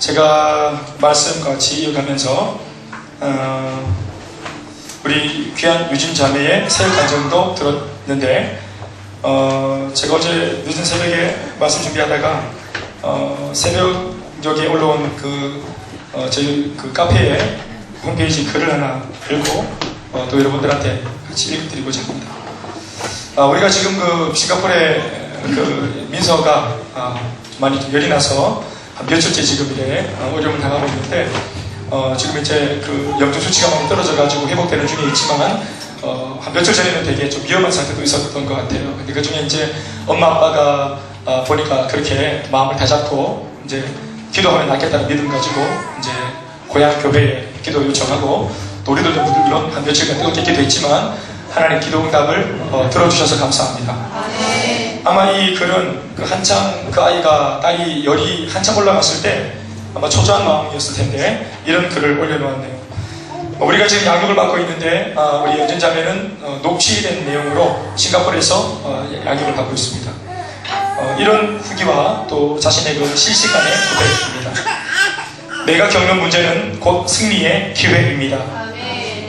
제가 말씀 같이 이어가면서 우리 귀한 유진 자매의 사역 과정도 들었는데 제가 어제 늦은 새벽에 말씀 준비하다가 새벽녘에 올라온 저희 카페에 홈페이지 글을 하나 읽고 또 여러분들한테 같이 읽어드리고자 합니다. 우리가 지금 싱가포르의 민서가 많이 열이 나서 한 며칠째 지금 이래 어려움을 당하고 있는데 지금 이제 영적 수치가 많이 떨어져가지고 회복되는 중에 있지만 한 며칠 전에는 되게 좀 위험한 상태도 있었던 것 같아요. 근데 그 중에 이제 엄마 아빠가 보니까 그렇게 마음을 다잡고 이제 기도하면 낫겠다는 믿음 가지고 이제 고향 교회에 기도 요청하고 또 우리들도 물론 한 며칠간 뜨겁게 기도했지만 하나님 기도 응답을 들어주셔서 감사합니다. 아마 이 글은 한창 딸이 열이 한창 올라갔을 때 아마 초조한 마음이었을 텐데 이런 글을 올려놓았네요. 우리가 지금 양육을 받고 있는데 우리 여진 자매는 녹취된 내용으로 싱가포르에서 양육을 받고 있습니다. 이런 후기와 또 자신의 실시간의 고백입니다. 내가 겪는 문제는 곧 승리의 기회입니다.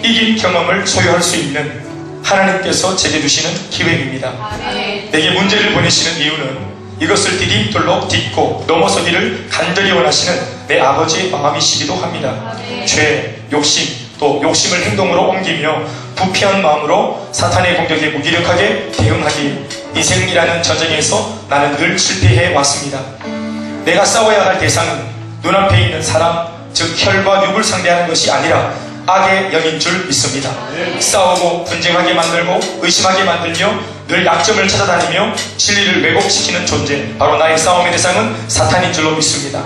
이긴 경험을 소유할 수 있는 하나님께서 제게 주시는 기회입니다. 내게 문제를 보내시는 이유는 이것을 디딤돌로 딛고 넘어서기를 간절히 원하시는 내 아버지의 마음이시기도 합니다. 죄, 욕심, 또 욕심을 행동으로 옮기며 부패한 마음으로 사탄의 공격에 무기력하게 대응하기 인생이라는 전쟁에서 나는 늘 실패해 왔습니다. 내가 싸워야 할 대상은 눈앞에 있는 사람, 즉 혈과 육을 상대하는 것이 아니라 악의 영인 줄 믿습니다. 싸우고 분쟁하게 만들고 의심하게 만들며 늘 약점을 찾아다니며 진리를 왜곡시키는 존재, 바로 나의 싸움의 대상은 사탄인 줄로 믿습니다.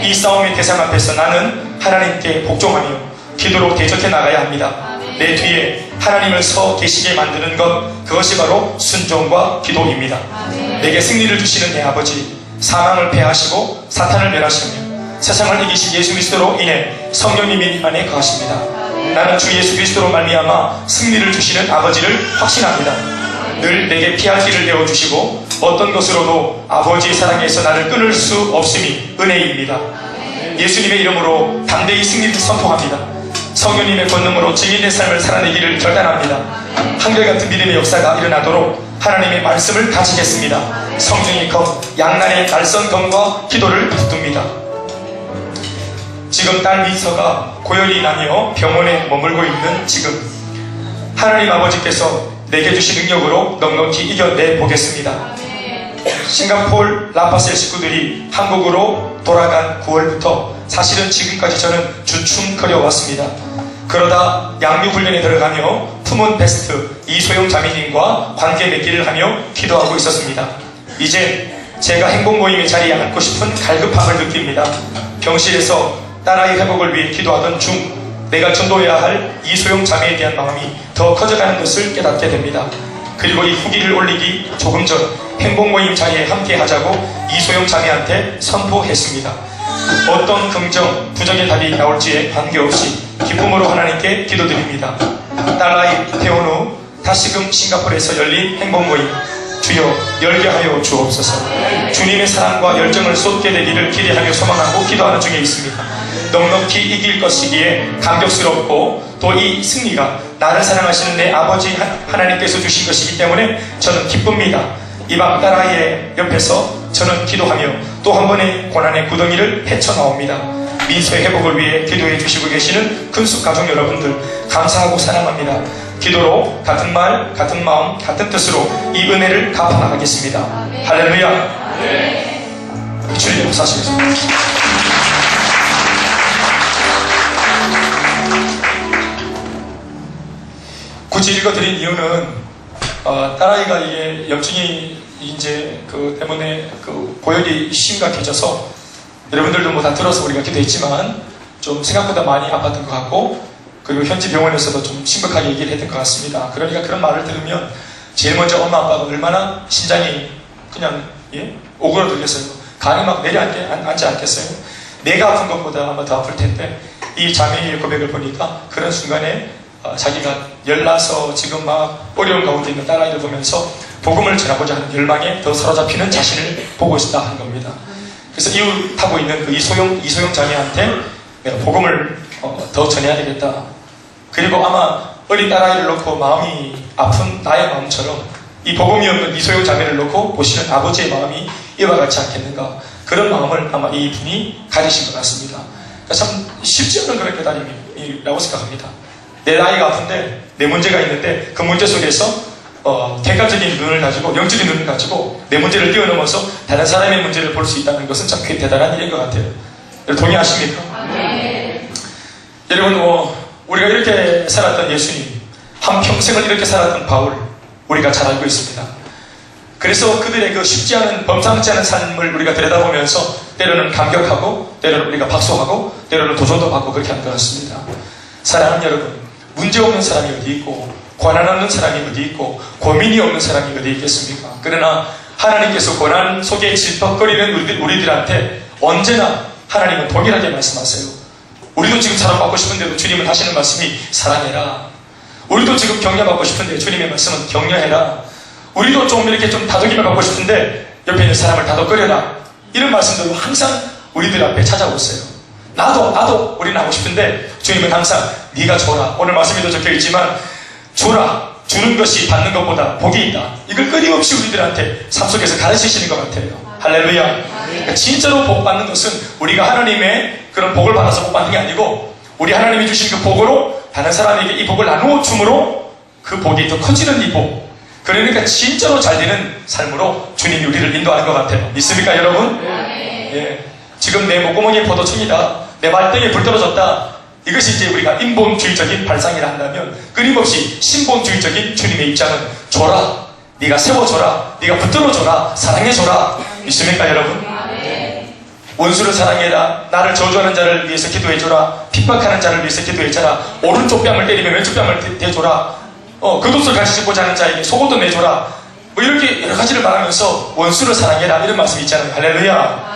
이 싸움의 대상 앞에서 나는 하나님께 복종하며 기도로 대적해 나가야 합니다. 내 뒤에 하나님을 서 계시게 만드는 것, 그것이 바로 순종과 기도입니다. 내게 승리를 주시는 내 아버지, 사망을 패하시고 사탄을 멸하시며 세상을 이기신 예수 그리스도로 인해 성령님이 안에 거하십니다. 나는 주 예수 그리스도로 말미암아 승리를 주시는 아버지를 확신합니다. 늘 내게 피할 길을 내어주시고 어떤 것으로도 아버지의 사랑에서 나를 끊을 수 없음이 은혜입니다. 예수님의 이름으로 담대히 승리를 선포합니다. 성령님의 권능으로 증인의 삶을 살아내기를 결단합니다. 한결같은 믿음의 역사가 일어나도록 하나님의 말씀을 가지겠습니다. 성중의 검, 양날의 날선 검과 기도를 붙듭니다. 지금 딸 민서가 고열이 나며 병원에 머물고 있는 지금 하나님 아버지께서 내게 주신 능력으로 넉넉히 이겨내 보겠습니다. 싱가포르 라파셀 식구들이 한국으로 돌아간 9월부터 사실은 지금까지 저는 주춤거려 왔습니다. 그러다 양육훈련에 들어가며 품은 베스트 이소영 자매님과 관계 맺기를 하며 기도하고 있었습니다. 이제 제가 행복모임의 자리에 앉고 싶은 갈급함을 느낍니다. 병실에서 딸아이 회복을 위해 기도하던 중 내가 전도해야 할 이소영 자매에 대한 마음이 더 커져가는 것을 깨닫게 됩니다. 그리고 이 후기를 올리기 조금 전 행복모임 자리에 함께 하자고 이소영 자매한테 선포했습니다. 어떤 긍정, 부정의 답이 나올지에 관계없이 기쁨으로 하나님께 기도드립니다. 딸아이 태어난 후 다시금 싱가포르에서 열린 행복모임 주여 열게 하여 주옵소서. 주님의 사랑과 열정을 쏟게 되기를 기대하며 소망하고 기도하는 중에 있습니다. 넉넉히 이길 것이기에 감격스럽고 또 이 승리가 나를 사랑하시는 내 아버지 하나님께서 주신 것이기 때문에 저는 기쁩니다. 이방 딸아이의 옆에서 저는 기도하며 또 한 번의 고난의 구덩이를 헤쳐나옵니다. 민서의 회복을 위해 기도해 주시고 계시는 근숙 가족 여러분들 감사하고 사랑합니다. 기도로 같은 말, 같은 마음, 같은 뜻으로 이 은혜를 갚아나가겠습니다. 할렐루야. 주님 역사하시겠습니다. 굳이 읽어드린 이유는 딸아이가 이게 염증이 이제 때문에 고열이 심각해져서 여러분들도 뭐 다 들어서 우리가 기도했지만 좀 생각보다 많이 아팠던 것 같고 그리고 현지 병원에서도 좀 심각하게 얘기를 했던 것 같습니다. 그러니까 그런 말을 들으면 제일 먼저 엄마 아빠가 얼마나 심장이 그냥 오그라들겠어요. 간이 막 내려앉지 않겠어요. 내가 아픈 것보다 아마 더 아플 텐데 이 자매의 고백을 보니까 그런 순간에 자기가 열나서 지금 막 어려운 가운데 있는 딸아이를 보면서 복음을 전하고자 하는 열망에 더 사로잡히는 자신을 보고 있다 하는 겁니다. 그래서 이웃 하고 있는 그 이소영 자매한테 내가 복음을 더 전해야 되겠다. 그리고 아마 어린 딸아이를 놓고 마음이 아픈 나의 마음처럼 이 복음이 없는 이소영 자매를 놓고 보시는 아버지의 마음이 이와 같지 않겠는가. 그런 마음을 아마 이 분이 가지신 것 같습니다. 그러니까 참 쉽지 않은 그런 깨달음이라고 생각합니다. 내 나이가 아픈데 내 문제가 있는데 그 문제 속에서 객관적인 눈을 가지고 영적인 눈을 가지고 내 문제를 뛰어넘어서 다른 사람의 문제를 볼 수 있다는 것은 참 꽤 대단한 일인 것 같아요. 여러분 동의하십니까? 네. 여러분 우리가 이렇게 살았던 예수님, 한평생을 이렇게 살았던 바울 우리가 잘 알고 있습니다. 그래서 그들의 그 쉽지 않은 범상치 않은 삶을 우리가 들여다보면서 때로는 감격하고 때로는 우리가 박수하고 때로는 도전도 받고 그렇게 하는 것 같습니다. 사랑하는 여러분, 문제 없는 사람이 어디 있고 고난 없는 사람이 어디 있고 고민이 없는 사람이 어디 있겠습니까? 그러나 하나님께서 고난 속에 질퍽거리는 우리들한테 언제나 하나님은 동일하게 말씀하세요. 우리도 지금 사랑받고 싶은데도 주님은 하시는 말씀이 사랑해라. 우리도 지금 격려받고 싶은데 주님의 말씀은 격려해라. 우리도 좀 이렇게 좀 다독임을 받고 싶은데 옆에 있는 사람을 다독거려라. 이런 말씀들로 항상 우리들 앞에 찾아오세요. 나도 우리는 하고 싶은데 주님은 항상 네가 줘라. 오늘 말씀에도 적혀있지만 줘라. 주는 것이 받는 것보다 복이 있다. 이걸 끊임없이 우리들한테 삶 속에서 가르치시는 것 같아요. 할렐루야. 그러니까 진짜로 복 받는 것은 우리가 하나님의 그런 복을 받아서 복 받는 게 아니고 우리 하나님이 주신 그 복으로 다른 사람에게 이 복을 나누어 줌으로 그 복이 더 커지는 이 복. 그러니까 진짜로 잘 되는 삶으로 주님이 우리를 인도하는 것 같아요. 믿습니까 여러분? 예. 지금 내 목구멍에 포도청이다. 내 발등에 불 떨어졌다. 이것이 이제 우리가 인본주의적인 발상이라 한다면 끊임없이 신본주의적인 주님의 입장은 줘라. 네가 세워줘라. 네가 붙들어줘라. 사랑해줘라. 믿습니까 여러분? 원수를 사랑해라. 나를 저주하는 자를 위해서 기도해줘라. 핍박하는 자를 위해서 기도해줘라. 오른쪽 뺨을 때리면 왼쪽 뺨을 대줘라. 겉옷을 같이 입고자 하는 자에게 속옷도 내줘라. 뭐 이렇게 여러 가지를 말하면서 원수를 사랑해라. 이런 말씀이 있잖아요. 할렐루야.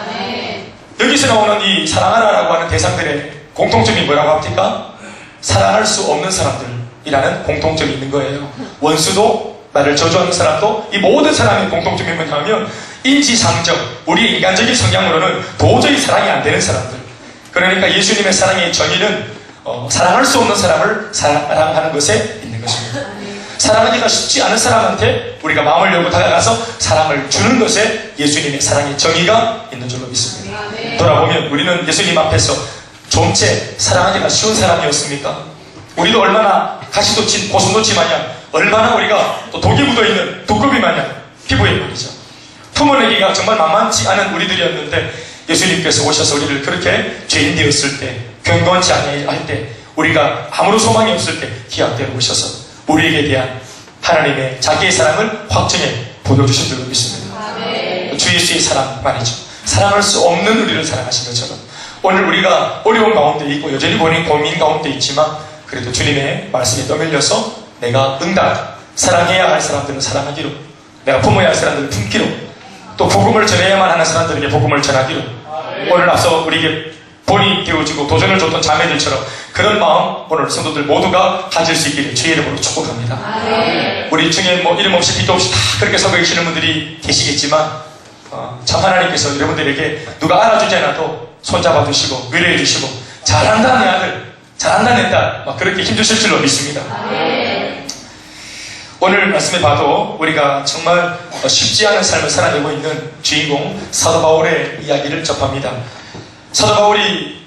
여기서 나오는 이 사랑하라라고 하는 대상들의 공통점이 뭐라고 합니까? 사랑할 수 없는 사람들이라는 공통점이 있는 거예요. 원수도 나를 저주하는 사람도 이 모든 사람의 공통점이 뭐냐면 인지상정, 우리 인간적인 성향으로는 도저히 사랑이 안 되는 사람들. 그러니까 예수님의 사랑의 정의는 사랑할 수 없는 사람을 사랑하는 것에 있는 것입니다. 사랑하기가 쉽지 않은 사람한테 우리가 마음을 열고 다가가서 사랑을 주는 것에 예수님의 사랑의 정의가 있는 줄로 믿습니다. 돌아보면 우리는 예수님 앞에서 좀체 사랑하기가 쉬운 사람이었습니까? 우리도 얼마나 가시돋친 고슴도치 마냥 얼마나 우리가 또 독이 묻어있는 두꺼비 마냥 피부에 말이죠. 품어내기가 정말 만만치 않은 우리들이었는데 예수님께서 오셔서 우리를 그렇게 죄인 되었을 때 경건치 않을 때 우리가 아무런 소망이 없을 때 기약대로 오셔서 우리에게 대한 하나님의 자기의 사랑을 확정해 보여주신 줄로 믿습니다. 주 예수의 사랑 말이죠. 사랑할 수 없는 우리를 사랑하신 것처럼 오늘 우리가 어려운 가운데 있고 여전히 본인 고민 가운데 있지만 그래도 주님의 말씀에 떠밀려서 내가 응답 사랑해야 할 사람들은 사랑하기로 내가 품어야 할 사람들은 품기로 또 복음을 전해야만 하는 사람들에게 복음을 전하기로 오늘 앞서 우리에게 본이 되어지고 도전을 줬던 자매들처럼 그런 마음 오늘 성도들 모두가 가질 수 있기를 주의 이름으로 축복합니다. 우리 중에 뭐 이름 없이 빛도 없이 다 그렇게 서고 계시는 분들이 계시겠지만 참 하나님께서 여러분들에게 누가 알아주지 않아도 손잡아 주시고 위로해 주시고 잘한다 내 아들 잘한다 내 딸 막 그렇게 힘주실 줄로 믿습니다. 오늘 말씀에 봐도 우리가 정말 쉽지 않은 삶을 살아내고 있는 주인공 사도 바울의 이야기를 접합니다. 사도 바울이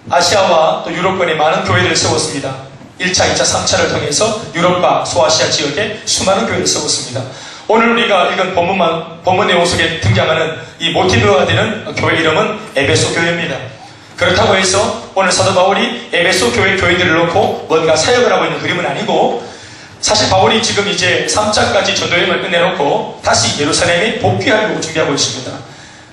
아시아와 또 유럽권에 많은 교회들을 세웠습니다. 1차, 2차, 3차를 통해서 유럽과 소아시아 지역에 수많은 교회를 세웠습니다. 오늘 우리가 읽은 본문 내용 속에 등장하는 이 모티브가 되는 교회 이름은 에베소 교회입니다. 그렇다고 해서 오늘 사도 바울이 에베소 교회 교인들을 놓고 뭔가 사역을 하고 있는 그림은 아니고 사실 바울이 지금 이제 3차까지 전도여행을 끝내놓고 다시 예루살렘에 복귀하려고 준비하고 있습니다.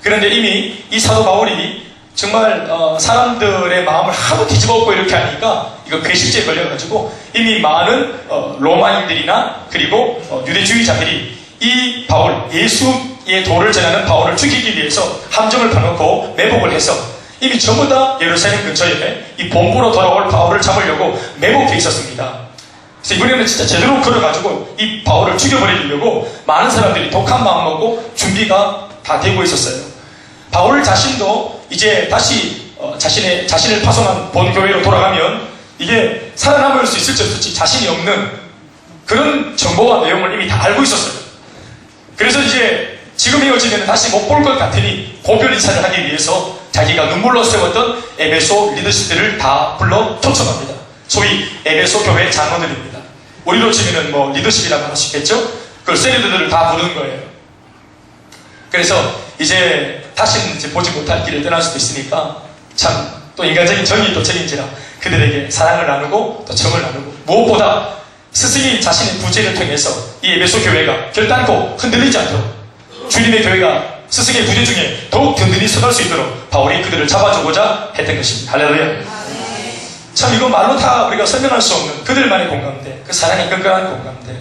그런데 이미 이 사도 바울이 정말 사람들의 마음을 하도 뒤집어엎고 이렇게 하니까 이거 괴식죄에 걸려가지고 이미 많은 로마인들이나 그리고 유대주의자들이 이 바울, 예수의 도를 전하는 바울을 죽이기 위해서 함정을 펴놓고 매복을 해서 이미 전부 다 예루살렘 근처에 이 본부로 돌아올 바울을 잡으려고 매복해 있었습니다. 그래서 이번에는 진짜 제대로 걸어가지고 이 바울을 죽여버리려고 많은 사람들이 독한 마음 먹고 준비가 다 되고 있었어요. 바울 자신도 이제 다시 자신을 파송한 본교회로 돌아가면 이게 살아남을 수 있을지 없을지 자신이 없는 그런 정보와 내용을 이미 다 알고 있었어요. 그래서 이제 지금 이어지면 다시 못 볼 것 같으니 고별 인사를 하기 위해서 자기가 눈물로 세웠던 에베소 리더십들을 다 불러 초청합니다. 소위 에베소 교회 장로들입니다. 우리로 치면은 뭐 리더십이라고 할 수 있겠죠? 그걸 세리들을 다 부르는 거예요. 그래서 이제 다시는 이제 보지 못할 길을 떠날 수도 있으니까 참 또 인간적인 정이 또 책임지라 그들에게 사랑을 나누고 또 정을 나누고 무엇보다 스승이 자신의 부재를 통해서 이 에베소 교회가 결단코 흔들리지 않도록 주님의 교회가 스승의 부재 중에 더욱 든든히 서갈 수 있도록 바울이 그들을 잡아주고자 했던 것입니다. 할렐루야. 참 이거 말로 다 우리가 설명할 수 없는 그들만의 공감대, 그 사랑의 끈끈한 공감대,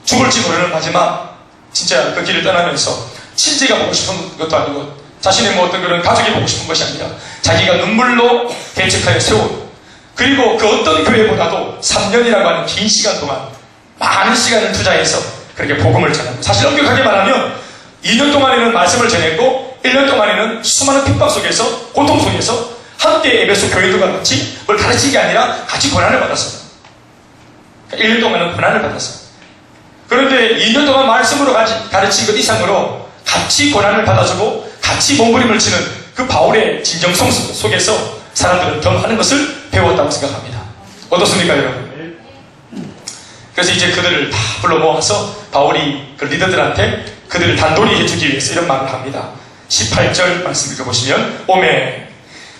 죽을지 모르는 마지막 진짜 그 길을 떠나면서 친지가 보고 싶은 것도 아니고 자신의 뭐 어떤 그런 가족이 보고 싶은 것이 아니라 자기가 눈물로 개척하여 세운, 그리고 그 어떤 교회보다도 3년이라고 하는 긴 시간 동안 많은 시간을 투자해서 그렇게 복음을 전합니다. 사실 엄격하게 말하면 2년 동안에는 말씀을 전했고 1년 동안에는 수많은 핍박 속에서, 고통 속에서 함께 에베소 교회들과 같이 뭘 가르치는 게 아니라 같이 고난을 받았어요. 1년 동안은 고난을 받았어요. 그런데 2년 동안 말씀으로 가르친 것 이상으로 같이 고난을 받아주고 같이 몸부림을 치는 그 바울의 진정성 속에서 사람들은 더 많은 것을 배웠다고 생각합니다. 어떻습니까, 여러분? 그래서 이제 그들을 다 불러 모아서 바울이 그 리더들한테 그들을 단돌이 해주기 위해서 이런 말을 합니다. 18절 말씀 읽어보시면, 오매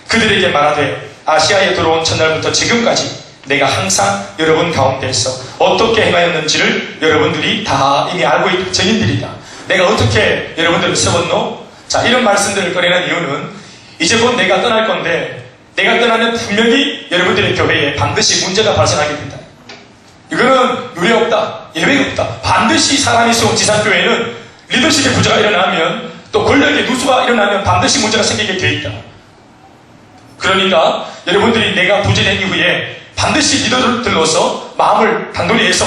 그들에게 말하되 아시아에 들어온 첫날부터 지금까지 내가 항상 여러분 가운데에서 어떻게 행하였는지를 여러분들이 다 이미 알고 있는 증인들이다. 내가 어떻게 여러분들을 세웠노? 자, 이런 말씀들을 꺼내는 이유는 이제 곧 내가 떠날 건데 내가 떠나면 분명히 여러분들의 교회에 반드시 문제가 발생하게 된다. 이거는 유례 없다. 예외가 없다. 반드시 사람이 세운 지상교회는 리더십의 부재가 일어나면 또 권력의 누수가 일어나면 반드시 문제가 생기게 돼 있다. 그러니까 여러분들이 내가 부재된 이후에 반드시 리더들로서 마음을 단돌이 해서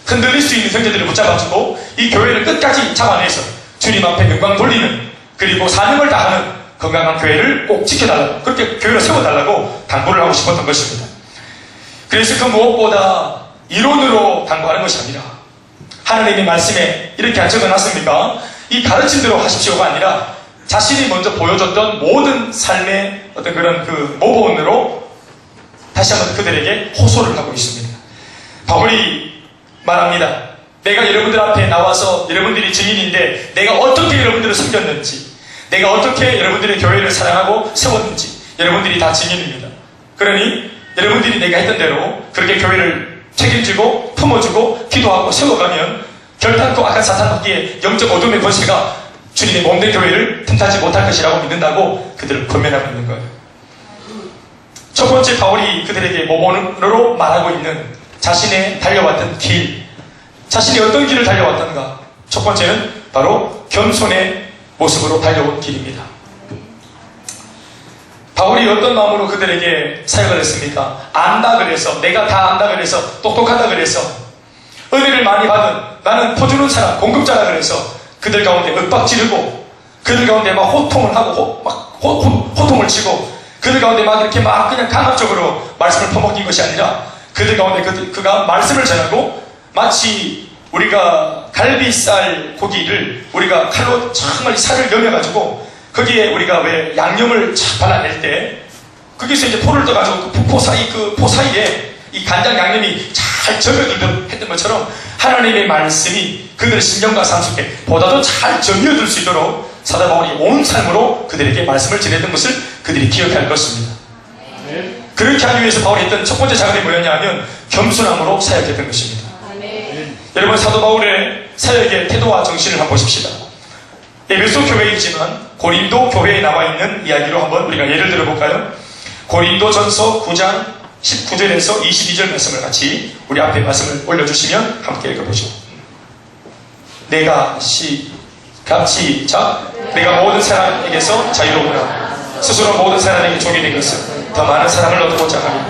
흔들릴 수 있는 형제들을 붙잡아주고 이 교회를 끝까지 잡아내서 주님 앞에 영광 돌리는, 그리고 사명을 다하는 건강한 교회를 꼭 지켜달라고, 그렇게 교회를 세워달라고 당부를 하고 싶었던 것입니다. 그래서 그 무엇보다 이론으로 당부하는 것이 아니라 하나님의 말씀에 이렇게 적어놨습니까? 이 가르침대로 하십시오가 아니라 자신이 먼저 보여줬던 모든 삶의 어떤 그런 그 모본으로 다시 한번 그들에게 호소를 하고 있습니다. 바울이 말합니다. 내가 여러분들 앞에 나와서 여러분들이 증인인데 내가 어떻게 여러분들을 섬겼는지, 내가 어떻게 여러분들의 교회를 사랑하고 세웠는지 여러분들이 다 증인입니다. 그러니 여러분들이 내가 했던 대로 그렇게 교회를 책임지고 품어주고 기도하고 세워가면 결단코 악한 사탄밖에 영적 어둠의 권세가 주님의 몸된 교회를 틈타지 못할 것이라고 믿는다고 그들을 권면하고 있는 거예요. 첫 번째, 바울이 그들에게 모본으로 말하고 있는 자신의 달려왔던 길, 자신이 어떤 길을 달려왔던가. 첫 번째는 바로 겸손의 모습으로 달려온 길입니다. 바울이 어떤 마음으로 그들에게 사역을 했습니까? 안다 그래서, 내가 다 안다 그래서, 똑똑하다 그래서, 은혜를 많이 받은 나는 퍼주는 사람, 공급자라 그래서 그들 가운데 윽박 지르고 그들 가운데 막 호통을 하고 호통을 치고 그들 가운데 막 이렇게 막 그냥 강압적으로 말씀을 퍼먹인 것이 아니라 그들 가운데 그가 말씀을 전하고 마치 우리가 갈비살 고기를 우리가 칼로 정말 살을 여며가지고 거기에 우리가 왜 양념을 착 발라낼 때 거기서 이제 포를 떠가지고 그 포 사이에 이 간장 양념이 잘 점여들도록 했던 것처럼 하나님의 말씀이 그들의 심령과 삶 속에 보다도 잘 점여들 수 있도록 사도 바울이 온 삶으로 그들에게 말씀을 전했던 것을 그들이 기억할 것입니다. 그렇게 하기 위해서 바울이 했던 첫 번째 작업이 뭐였냐 하면 겸손함으로 사역했던 것입니다. 여러분, 사도 바울의 사역의 태도와 정신을 한번 보십시다. 에베소 교회이지만 고린도 교회에 나와 있는 이야기로 한번 우리가 예를 들어볼까요? 고린도전서 9장 19절에서 22절 말씀을 같이 우리 앞에 말씀을 올려주시면 함께 읽어보죠. 내가 시작. 내가 모든 사람에게서 자유로우나 스스로 모든 사람에게 종이 된 것은 더 많은 사람을 얻고자 하며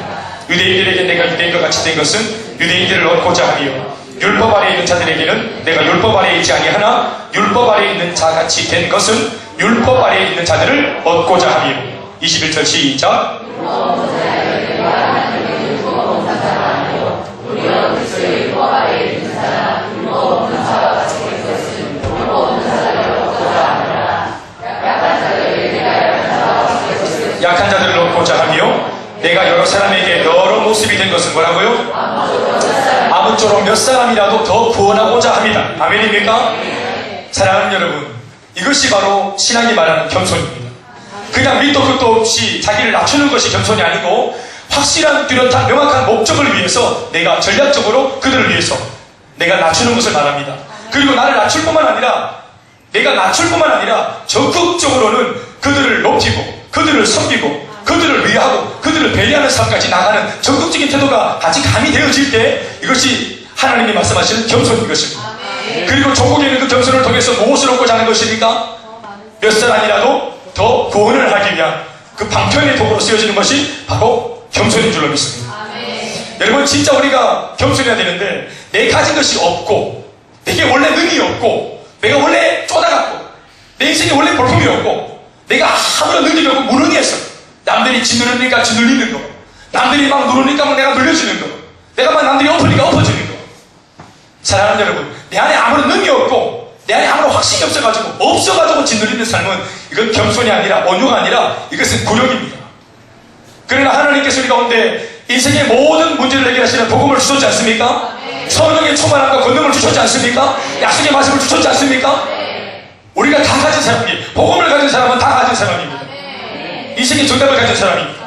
유대인들에게 내가 유대인과 같이 된 것은 유대인들을 얻고자 하며 율법 아래에 있는 자들에게는 내가 율법 아래에 있지 아니하나 율법 아래에 있는 자같이 된 것은 율법 아래에 있는 자들을 얻고자 하며. 21절 시작. 약한 자들을 얻고자 하며 내가 여러 사람에게 여러 모습이 된 것은 뭐라고요? 아무쪼록 몇 사람이라도 더 구원하고자 합니다. 아멘입니까? 사랑하는 여러분, 이것이 바로 신앙이 말하는 겸손입니다. 그냥 밑도 끝도 없이 자기를 낮추는 것이 겸손이 아니고 확실한 뚜렷한 명확한 목적을 위해서 내가 전략적으로 그들을 위해서 내가 낮추는 것을 말합니다. 그리고 나를 낮출 뿐만 아니라 내가 낮출 뿐만 아니라 적극적으로는 그들을 높이고 그들을 섬기고 그들을 위하고 그들을 배려하는 삶까지 나가는 적극적인 태도가 같이 가미되어질 때 이것이 하나님이 말씀하시는 겸손인 것입니다. 그리고 조국에 있는 그 겸손을 통해서 무엇을 얻고자 하는 것입니까? 몇 사람이라도 더 구원을 하기 위한 그 방편의 도구로 쓰여지는 것이 바로 겸손인 줄로 믿습니다. 여러분, 진짜 우리가 겸손해야 되는데 내 가진 것이 없고 내게 원래 능이 없고 내가 원래 쪼다갔고 내 인생에 원래 볼품이 없고 내가 아무런 능력이 없고 무능해서 남들이 짓누르니까 짓눌리는 거, 남들이 막 누르니까 막 내가 눌려지는 거, 내가 막 남들이 엎으니까 엎어지는 거. 사랑하는 여러분, 내 안에 아무런 능이 없고 내 안에 아무런 확신이 없어가지고 짓눌리는 삶은 이건 겸손이 아니라 온유가 아니라 이것은 굴욕입니다. 그러나 하나님께서 우리 가운데 인생의 모든 문제를 해결하시는 복음을 주셨지 않습니까? 성령의 충만함과 권능을 주셨지 않습니까? 약속의 말씀을 주셨지 않습니까? 우리가 다 가진 사람이, 복음을 가진 사람은 다 가진 사람입니다. 인생의 정답을 가진 사람입니다.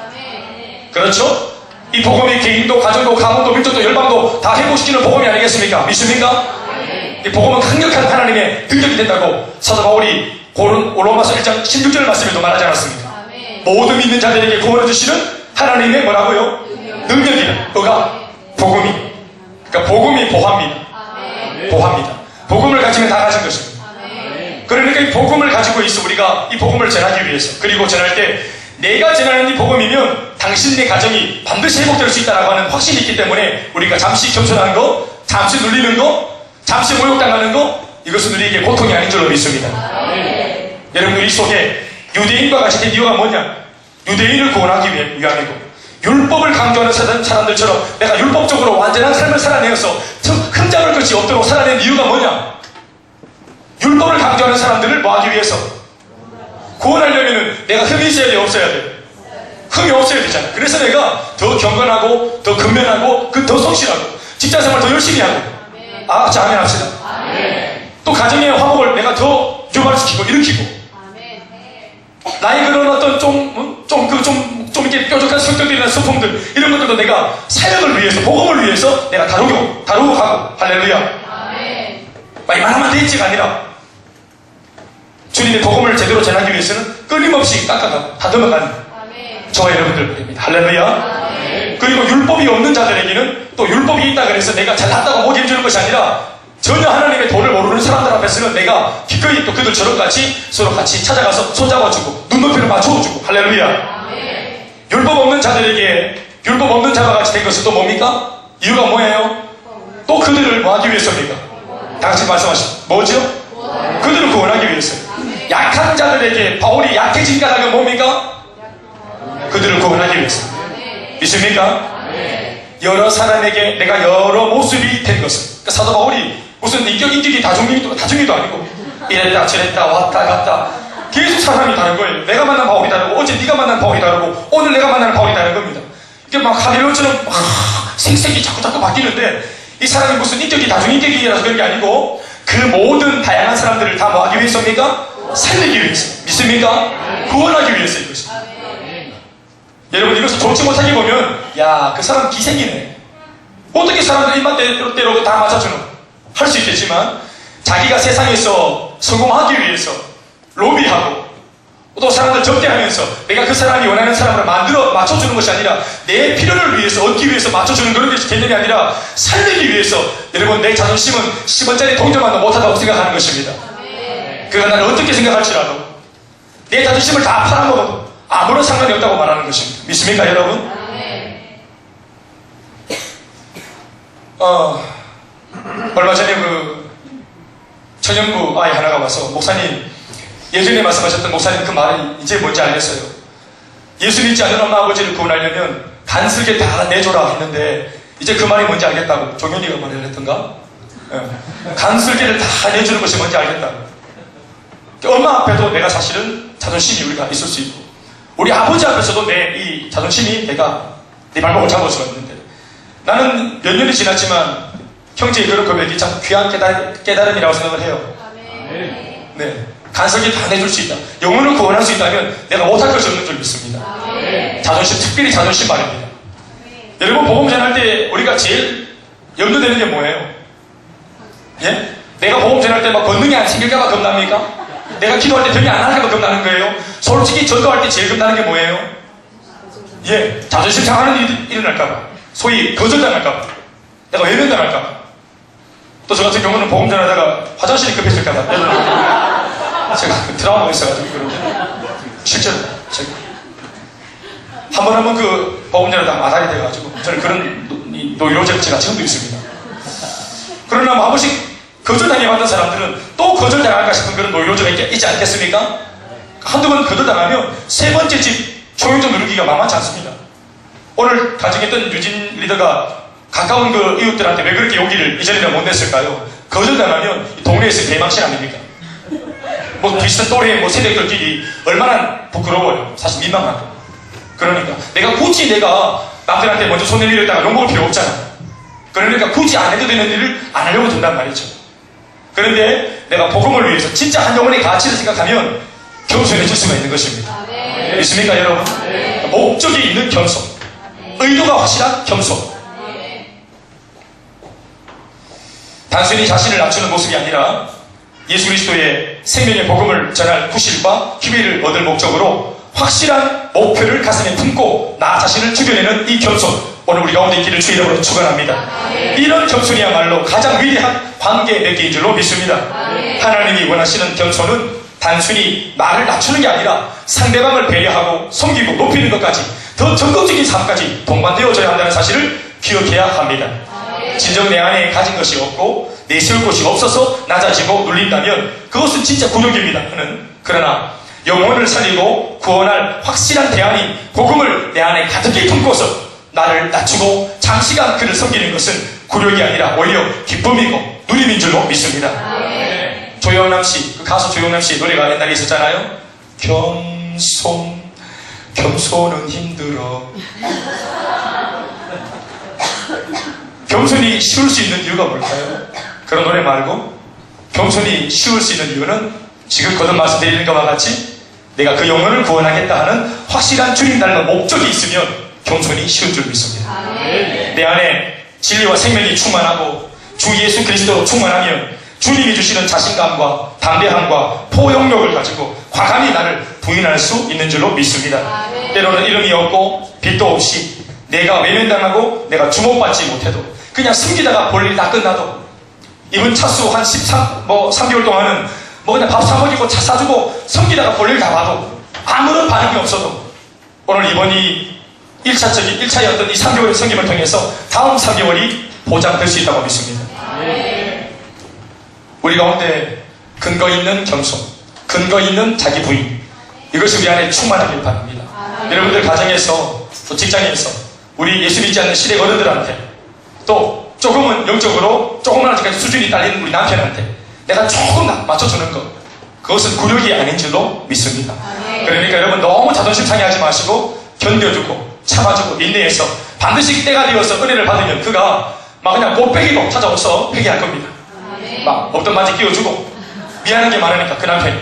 그렇죠? 이 복음이 개인도 가정도 가문도 민족도 열방도 다 회복시키는 복음이 아니겠습니까? 믿습니까? 이 복음은 강력한 하나님의 능력이 된다고 사도 바울이 로마서 1장 16절 말씀에도 말하지 않았습니까? 모든 믿는 자들에게 구원해 주시는 하나님의 뭐라고요? 능력이다. 뭐가? 복음이. 그러니까 복음이 보합니다. 보합니다. 복음을 가지면 다 가진 것입니다. 그러니까 이 복음을 가지고 있어 우리가 이 복음을 전하기 위해서, 그리고 전할 때 내가 전하는 이 복음이면 당신의 가정이 반드시 회복될 수 있다고 하는 확신이 있기 때문에 우리가 잠시 겸손한 거, 잠시 눌리는 거, 잠시 모욕당하는 거, 이것은 우리에게 고통이 아닌 줄로 믿습니다. 여러분, 우리 속에 유대인과 같이 된 이유가 뭐냐? 유대인을 구원하기 위함이고 율법을 강조하는 사람들처럼 내가 율법적으로 완전한 삶을 살아내어서 흠잡을 것이 없도록 살아낸 이유가 뭐냐? 율법을 강조하는 사람들을 뭐하기 위해서? 구원하려면 내가 흠이 있어야 돼, 없어야 돼? 흠이 없어야 되잖아. 그래서 내가 더 경건하고 더 근면하고 더 성실하고 직장생활 더 열심히 하고. 같이 아멘 합시다. 또 가정의 화목을 내가 더 유발시키고 일으키고 나의 그런 어떤 좀 이렇게 뾰족한 성격들이나 소품들 이런 것들도 내가 사역을 위해서 복음을 위해서 내가 다루고 가고. 할렐루야. 말하면 되지가 아니라 주님의 복음을 제대로 전하기 위해서는 끊임없이 깎아가고 다듬어가는 저와 여러분들입니다. 할렐루야. 그리고 율법이 없는 자들에게는 또 율법이 있다 그래서 내가 잘났다고 모지해 주는 것이 아니라 전혀 하나님의 도를 모르는 사람들 앞에서는 내가 기꺼이 또 그들처럼 서로 같이 찾아가서 손잡아주고 눈높이를 맞춰주고. 할렐루야. 율법 없는 자들에게 율법 없는 자와 같이 된 것은 또 뭡니까? 이유가 뭐예요? 또 그들을 뭐하기 위해서입니까? 당신 말씀하신 뭐죠? 그들을 구원하기 위해서. 약한 자들에게 바울이 약해진 까닭은 뭡니까? 그들을 구원하기 위해서. 믿습니까? 여러 사람에게 내가 여러 모습이 된 것은, 그러니까 사도 바울이 무슨 인격이 다중이도 아니고 이랬다 저랬다 왔다 갔다 계속 사람이 다른 거예요. 내가 만난 바울이 다르고 어제 네가 만난 바울이 다르고 오늘 내가 만나는 바울이 다른 겁니다. 이게 막 카멜레온처럼 막 생색이 자꾸 바뀌는데 이 사람이 무슨 다중인격이라서 그런 게 아니고 그 모든 다양한 사람들을 다 뭐하기 위해서입니까? 살리기 위해서. 믿습니까? 구원하기 위해서 이것입니다. 여러분, 이것을 좋지 못하게 보면 그 사람 기생이네. 어떻게 사람들 입맛대로 다 맞춰주는 할 수 있겠지만 자기가 세상에서 성공하기 위해서 로비하고 또 사람들 적대하면서 내가 그 사람이 원하는 사람을 맞춰주는 것이 아니라 내 필요를 위해서 얻기 위해서 맞춰주는 그런 것이 개념이 아니라 살리기 위해서. 여러분, 내 자존심은 10원짜리 동전만도 못하다고 생각하는 것입니다. 그가 나를 어떻게 생각할지라도 내 자존심을 다 팔아먹어도 아무런 상관이 없다고 말하는 것입니다. 믿습니까 여러분? 얼마 전에 그 청년부 아이 하나가 와서 목사님 예전에 말씀하셨던 목사님 그 말은 이제 뭔지 알겠어요. 예수 믿지 않는 엄마 아버지를 구원하려면 간슬게 다 내줘라 했는데 이제 그 말이 뭔지 알겠다고. 종현이가 말을 했던가? 간슬게를 다 내주는 것이 뭔지 알겠다고. 엄마 앞에도 내가 사실은 자존심이 우리가 있을 수 있고 우리 아버지 앞에서도 내 이 자존심이 내가 네 발목을 잡을 수가 있는데 나는 몇 년이 지났지만 형제의 그런 고백이 참 귀한 깨달음이라고 생각을 해요. 네, 간섭이 다 내줄 수 있다. 영혼을 구원할 수 있다면 내가 못할 것이 없는 줄 믿습니다. 자존심, 특별히 자존심 말입니다. 여러분 복음 전할 때 우리가 제일 염려되는 게 뭐예요? 예? 내가 복음 전할 때 막 권능이 안 생길까봐 겁납니까? 내가 기도할 때 병이 안 할까봐 겁나는 거예요? 솔직히 전도할 때 제일 겁나는 게 뭐예요? 예, 자존심 상하는 일이 일어날까봐, 소위 거절당할까봐, 내가 외면당할까봐. 또 저 같은 경우는 복음 전하다가 화장실이 급했을까봐 제가 트라우마가 있어가지고 그런데 실제로 제가 한 번 그 복음 전하다가 마달이 돼가지고 저는 그런 노이로제가 제가 지금도 있습니다. 그러나 뭐 한 번씩 거절당해봤던 사람들은 또 거절당할까 싶은 그런 노이로제가 있지 않겠습니까? 한두 번 거절당하면 세 번째 집 초용점 누르기가 만만치 않습니다. 오늘 가정했던 유진 리더가 가까운 그 이웃들한테 왜 그렇게 용기를 이전에는 못 냈을까요? 거절당하면 동네에서 대망신 아닙니까? 뭐 비슷한 또래 뭐 세대들끼리 얼마나 부끄러워요. 사실 민망하고. 그러니까 굳이 내가 남들한테 먼저 손 내밀었다가 욕먹을 필요 없잖아. 그러니까 굳이 안 해도 되는 일을 안 하려고 든단 말이죠. 그런데 내가 복음을 위해서 진짜 한 영혼의 가치를 생각하면 겸손해질 수가 있는 것입니다. 믿습니까 여러분? 목적이 있는 겸손, 의도가 확실한 겸손. 단순히 자신을 낮추는 모습이 아니라 예수 그리스도의 생명의 복음을 전할 구실과 기회를 얻을 목적으로 확실한 목표를 가슴에 품고 나 자신을 죽여내는 이 겸손, 오늘 우리 가운데 있기를 주의 이름으로 축원합니다. 이런 겸손이야말로 가장 위대한 관계 맺기인 줄로 믿습니다. 하나님이 원하시는 겸손은 단순히 나를 낮추는 게 아니라 상대방을 배려하고 섬기고 높이는 것까지 더 적극적인 삶까지 동반되어져야 한다는 사실을 기억해야 합니다. 진정 내 안에 가진 것이 없고 내세울 것이 없어서 낮아지고 눌린다면 그것은 진짜 굴욕입니다. 그러나 영혼을 살리고 구원할 확실한 대안인 복음을 내 안에 가득히 품고서 나를 낮추고 장시간 그를 섬기는 것은 굴욕이 아니라 오히려 기쁨이고 누림인 줄로 믿습니다. 조영남 씨, 그 가수 조영남 씨의 노래가 옛날에 있었잖아요. 겸손은 힘들어. 겸손이 쉬울 수 있는 이유가 뭘까요? 그런 노래 말고 겸손이 쉬울 수 있는 이유는 지금 거듭 말씀드리는 것과 같이 내가 그 영혼을 구원하겠다 하는 확실한 주님 닮은 목적이 있으면 겸손이 쉬운 줄 믿습니다. 내 안에 진리와 생명이 충만하고 주 예수 그리스도로 충만하면 주님이 주시는 자신감과 담대함과 포용력을 가지고 과감히 나를 부인할 수 있는 줄로 믿습니다. 때로는 이름이 없고 빛도 없이 내가 외면당하고 내가 주목받지 못해도 그냥 숨기다가 볼 일이 다 끝나도 이번 차수 한 3개월 동안은 그냥 밥 사먹이고 차 사주고 섬기다가 볼 일 다 봐도 아무런 반응이 없어도 오늘 이번이 1차였던 이 3개월의 섬김을 통해서 다음 3개월이 보장될 수 있다고 믿습니다. 우리 가운데 근거 있는 겸손, 근거 있는 자기 부인, 이것이 우리 안에 충만하길 바랍니다. 여러분들 가정에서 또 직장에서 우리 예수 믿지 않는 시댁 어른들한테 또 조금은 영적으로 조금은 아직까지 수준이 딸리는 우리 남편한테 내가 조금 맞춰주는 것, 그것은 굴욕이 아닌 줄로 믿습니다. 그러니까 여러분 너무 자존심 상해하지 마시고 견뎌주고 참아주고 인내해서 반드시 때가 되어서 은혜를 받으면 그가 막 그냥 꽃배기로 찾아와서 회개할 겁니다. 막 먹던 바지 끼워주고 미안한 게 많으니까 그 남편이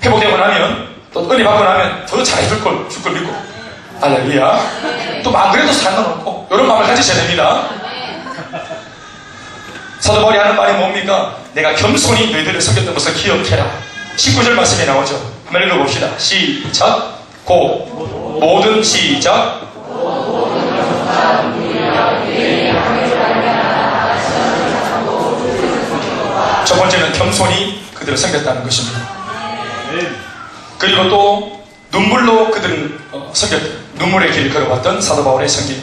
회복되고 나면 또 은혜 받고 나면 더 잘해줄 걸 믿고 할렐루야. 또 안 그래도 상관없고 이런 마음을 가지셔야 됩니다. 사도 바울이 하는 말이 뭡니까? 내가 겸손히 너희들을 섬겼던 것을 기억해라. 19절 말씀에 나오죠. 한번 읽어봅시다. 시작. 모든 시작. 첫 번째는 겸손히 그들을 섬겼다는 것입니다. 그리고 또 눈물로 그들을 섬겼다. 눈물의 길을 걸어왔던 사도 바울의 섬김.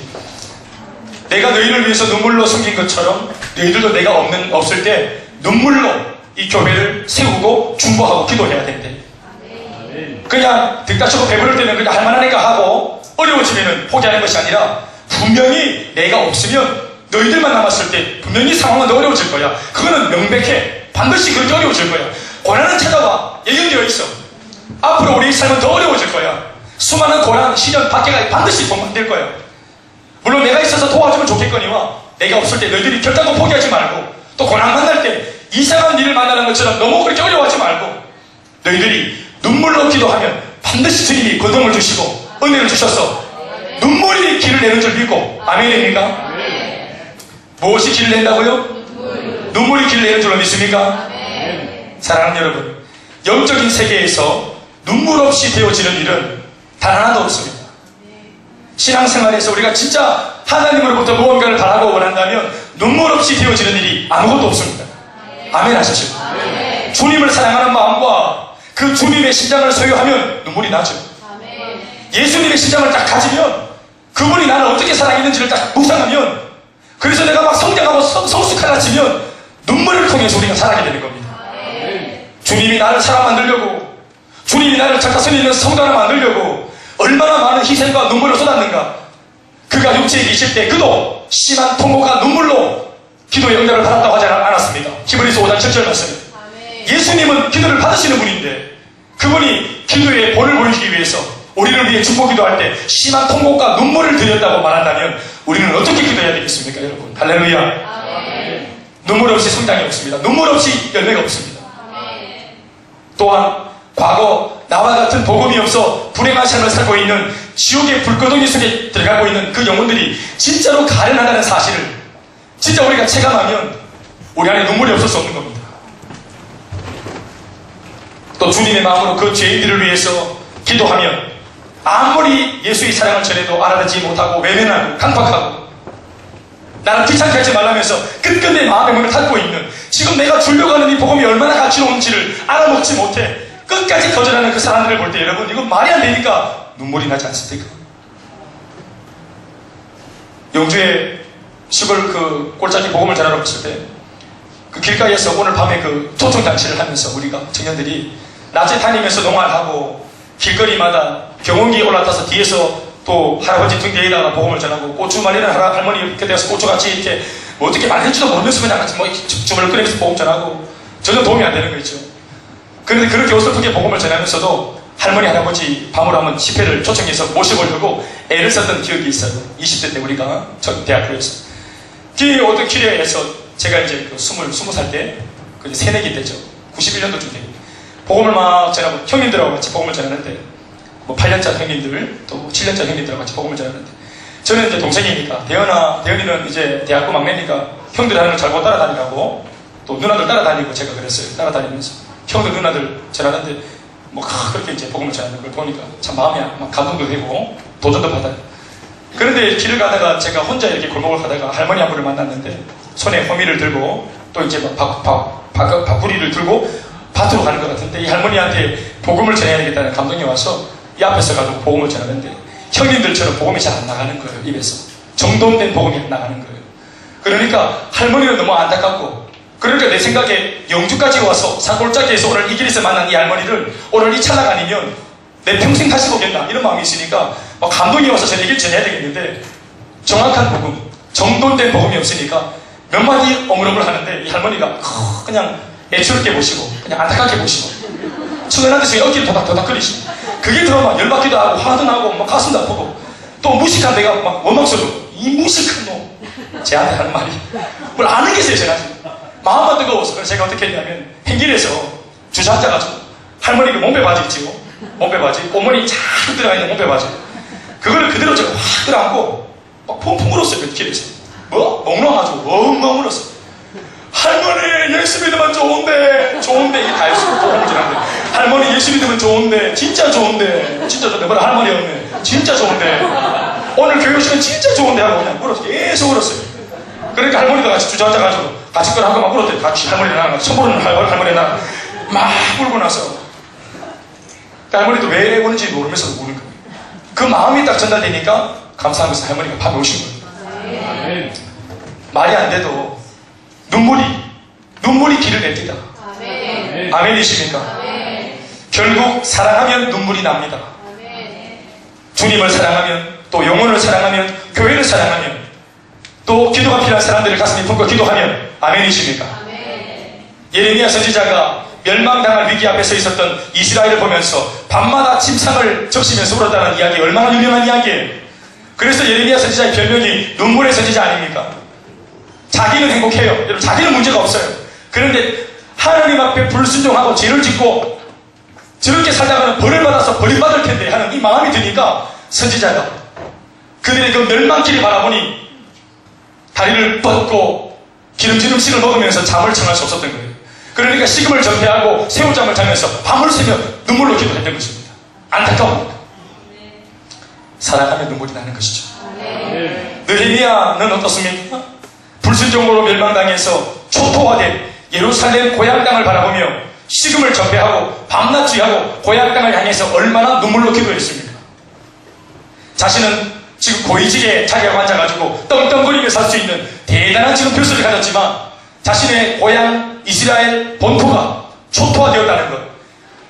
내가 너희를 위해서 눈물로 섬긴 것처럼 너희들도 내가 없을 때 눈물로 이 교회를 세우고 중보하고 기도해야 된대. 그냥 득다치고 배부를 때는 그냥 할만하니까 하고 어려워지면 포기하는 것이 아니라 분명히 내가 없으면 너희들만 남았을 때 분명히 상황은 더 어려워질 거야. 그거는 명백해. 반드시 그렇게 어려워질 거야. 고난은 찾아와. 예견되어 있어. 앞으로 우리 삶은 더 어려워질 거야. 수많은 고난, 시련, 박해가 반드시 동반될 거야. 물론 내가 있어서 도와주면 좋겠거니와 내가 없을 때 너희들이 결단코 포기하지 말고 또 고난 만날 때 이상한 일을 만나는 것처럼 너무 그렇게 어려워하지 말고 너희들이 눈물로 기도하면 반드시 주님이 고통을 주시고 은혜를 주셔서 눈물이 길을 내는 줄 믿고 아멘입니까? 무엇이 길을 낸다고요? 눈물이 길을 내는 줄로 믿습니까? 사랑하는 여러분, 영적인 세계에서 눈물 없이 되어지는 일은 단 하나도 없습니다. 신앙생활에서 우리가 진짜 하나님으로부터 무언가를 바라고 원한다면 눈물 없이 되어지는 일이 아무것도 없습니다. 아멘 하시죠. 주님을 사랑하는 마음과 그 주님의 심장을 소유하면 눈물이 나죠. 예수님의 심장을 딱 가지면 그분이 나를 어떻게 사랑했는지를 딱 묵상하면 그래서 내가 막 성장하고 성숙하라치면 눈물을 통해서 우리가 살아가게 되는 겁니다. 주님이 나를 사람 만들려고 주님이 나를 작가선에 있는 성도 하나 만들려고 얼마나 많은 희생과 눈물을 쏟았는가. 그가 육체에 계실 때 그도 심한 통곡과 눈물로 기도의 응답을 받았다고 하지 않았습니다. 히브리서 5장 7절 말씀. 예수님은 기도를 받으시는 분인데 그분이 기도의 본을 보여주기 위해서 우리를 위해 축복 기도할 때 심한 통곡과 눈물을 드렸다고 말한다면 우리는 어떻게 기도해야 되겠습니까, 여러분? 할렐루야. 눈물 없이 성장이 없습니다. 눈물 없이 열매가 없습니다. 또한 과거 나와 같은 복음이 없어 불행한 삶을 살고 있는 지옥의 불거덩이 속에 들어가고 있는 그 영혼들이 진짜로 가련하다는 사실을 진짜 우리가 체감하면 우리 안에 눈물이 없을 수 없는 겁니다. 또 주님의 마음으로 그 죄인들을 위해서 기도하면 아무리 예수의 사랑을 전해도 알아듣지 못하고 외면하고 강박하고 나는 귀찮게 하지 말라면서 끝끝내 마음의 문을 닫고 있는 지금 내가 주려고 하는 이 복음이 얼마나 가치 높은지를 알아먹지 못해 끝까지 거절하는 그 사람들을 볼 때 여러분 이건 말이 안 되니까 눈물이 나지 않습니까? 영주에 시골 그 꼴짝이 복음을 전하러 갔을 때 그 길가에서 오늘 밤에 그 초청잔치를 하면서 우리가 청년들이 낮에 다니면서 농활 하고 길거리마다 경운기에 올라타서 뒤에서 또 할아버지 등 뒤에다가 복음을 전하고 고추 말리는 할머니 이렇게 돼서 고추같이 이렇게 뭐 어떻게 말할지도 모르면서 그냥 같이 뭐 주물거리면서 복음 전하고 전혀 도움이 안 되는 거 있죠. 그런데 그렇게 어설프게 복음을 전하면서도 할머니 할아버지 밤으로 한번 집회를 초청해서 모셔보려고 애를 썼던 기억이 있어요. 20대 때 우리가 전 대학교에서 어떤 기회에서 제가 이제 그 20살 때 그 새내기 때죠. 91년도쯤 돼요. 복음을 막 전하고 형님들하고 같이 복음을 전하는데 뭐 8년차 형님들 또 7년차 형님들하고 같이 복음을 전하는데 저는 이제 동생이니까 대현이는 이제 대학교 막내니까 형들 하는 걸 잘 못 따라다니라고 또 누나들 따라다니고 제가 그랬어요. 따라다니면서 형들 누나들 전하는데 뭐 그렇게 이제 복음을 전하는 걸 보니까 참 마음이 막 감동도 되고 도전도 받아요. 그런데 길을 가다가 제가 혼자 이렇게 골목을 가다가 할머니 한 분을 만났는데 손에 호미를 들고 또 이제 막 바구리를 들고 밭으로 가는 것 같은데 이 할머니한테 복음을 전해야 되겠다는 감동이 와서 이 앞에서 가지고 복음을 전하는데 형님들처럼 복음이 잘 안 나가는 거예요. 입에서 정돈된 복음이 안 나가는 거예요. 그러니까 할머니는 너무 안타깝고 그러니까 내 생각에 영주까지 와서 산골짜기에서 오늘 이 길에서 만난 이 할머니를 오늘 이 찰나가 아니면 내 평생 다시 보겠다 이런 마음이 있으니까 막 감동이 와서 저 얘기를 전해야 되겠는데 정확한 복음 정돈된 복음이 없으니까 몇 마디 어물어물 하는데 이 할머니가 그냥 애처롭게 보시고 그냥 안타깝게 보시고 청년한 듯이 어깨를 도닥도닥거리시고 그게 들어오면 열받기도 하고 화도 나고 막 가슴도 아프고 또 무식한 내가 막 원망스러워 이 무식한 놈 제한테 하는 말이 뭘 아는 게 있어요. 제가 마음만 뜨거워서 그래서 제가 어떻게 했냐면 행길에서 주저앉아가지고 할머니 그 몸빼 바지 있지요. 몸빼 바지 어머니 쫙 들어가 있는 몸빼 바지 그거를 그대로 제가 확 들어안고 막 펑펑 울었어요. 그 길에서 뭐? 멍롱하죠. 엉엉 울었어. 할머니 예수 믿으면 좋은데 이게 다 예수 복음을 전하는데 할머니 예수 믿으면 좋은데 진짜 좋은데 뭐라 할머니 없네 진짜 좋은데 오늘 교육 시간 진짜 좋은데 하고 그냥 울었어요. 계속 울었어요. 그러니까 할머니도 같이 주저앉아가지고 같이 끌어하고 막 울었대요. 같이 할머니 나랑 손보는 할머니 나랑 막 울고 나서 그 할머니도 왜 우는지 모르면서 우는 거예요. 그 마음이 딱 전달되니까 감사한 것은 할머니가 밤에 오신 거예요. 말이 안 돼도 눈물이 길을 냅니다. 아멘이십니까? 결국 사랑하면 눈물이 납니다. 주님을 사랑하면, 또 영혼을 사랑하면, 교회를 사랑하면, 또 기도가 필요한 사람들을 가슴에 품고 기도하면 아멘이십니까? 예레미야 선지자가 멸망당할 위기 앞에 서 있었던 이스라엘을 보면서 밤마다 침상을 적시면서 울었다는 이야기, 얼마나 유명한 이야기예요. 그래서 예레미야 선지자의 별명이 눈물의 선지자 아닙니까? 자기는 행복해요. 여러분, 자기는 문제가 없어요. 그런데 하나님 앞에 불순종하고 죄를 짓고 저렇게 살다가는 벌을 받아서 버림받을 텐데 하는 이 마음이 드니까 선지자가 그들의 그 멸망길을 바라보니 다리를 뻗고 기름진 음식을 먹으면서 잠을 청할 수 없었던 거예요. 그러니까 식음을 전폐하고 새우잠을 자면서 밤을 새며 눈물로 기도했던 것입니다. 안타까웁니다. 사랑하면 눈물이 나는 것이죠. 느헤미야는 어떻습니까? 불순종으로 멸망당해서 초토화된 예루살렘 고향 땅을 바라보며 식음을 전폐하고 밤낮 주의하고 고향 땅을 향해서 얼마나 눈물로 기도했습니까? 자신은 지금 고위직에 자기가 앉아가지고 떵떵거리며 살 수 있는 대단한 지금 벼슬을 가졌지만 자신의 고향 이스라엘 본토가 초토화되었다는 것,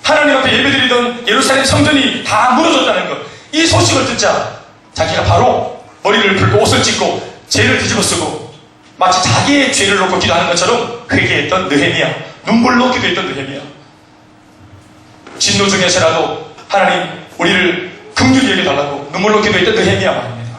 하나님 앞에 예배드리던 예루살렘 성전이 다 무너졌다는 것, 이 소식을 듣자 자기가 바로 머리를 풀고 옷을 찢고 죄를 뒤집어 쓰고 마치 자기의 죄를 놓고 기도하는 것처럼 회개했던 느헤미야, 눈물로 기도했던 느헤미야. 진노 중에서라도 하나님 우리를 긍휼히 여겨달라고 눈물로 기도했던 느헤미야 말입니다.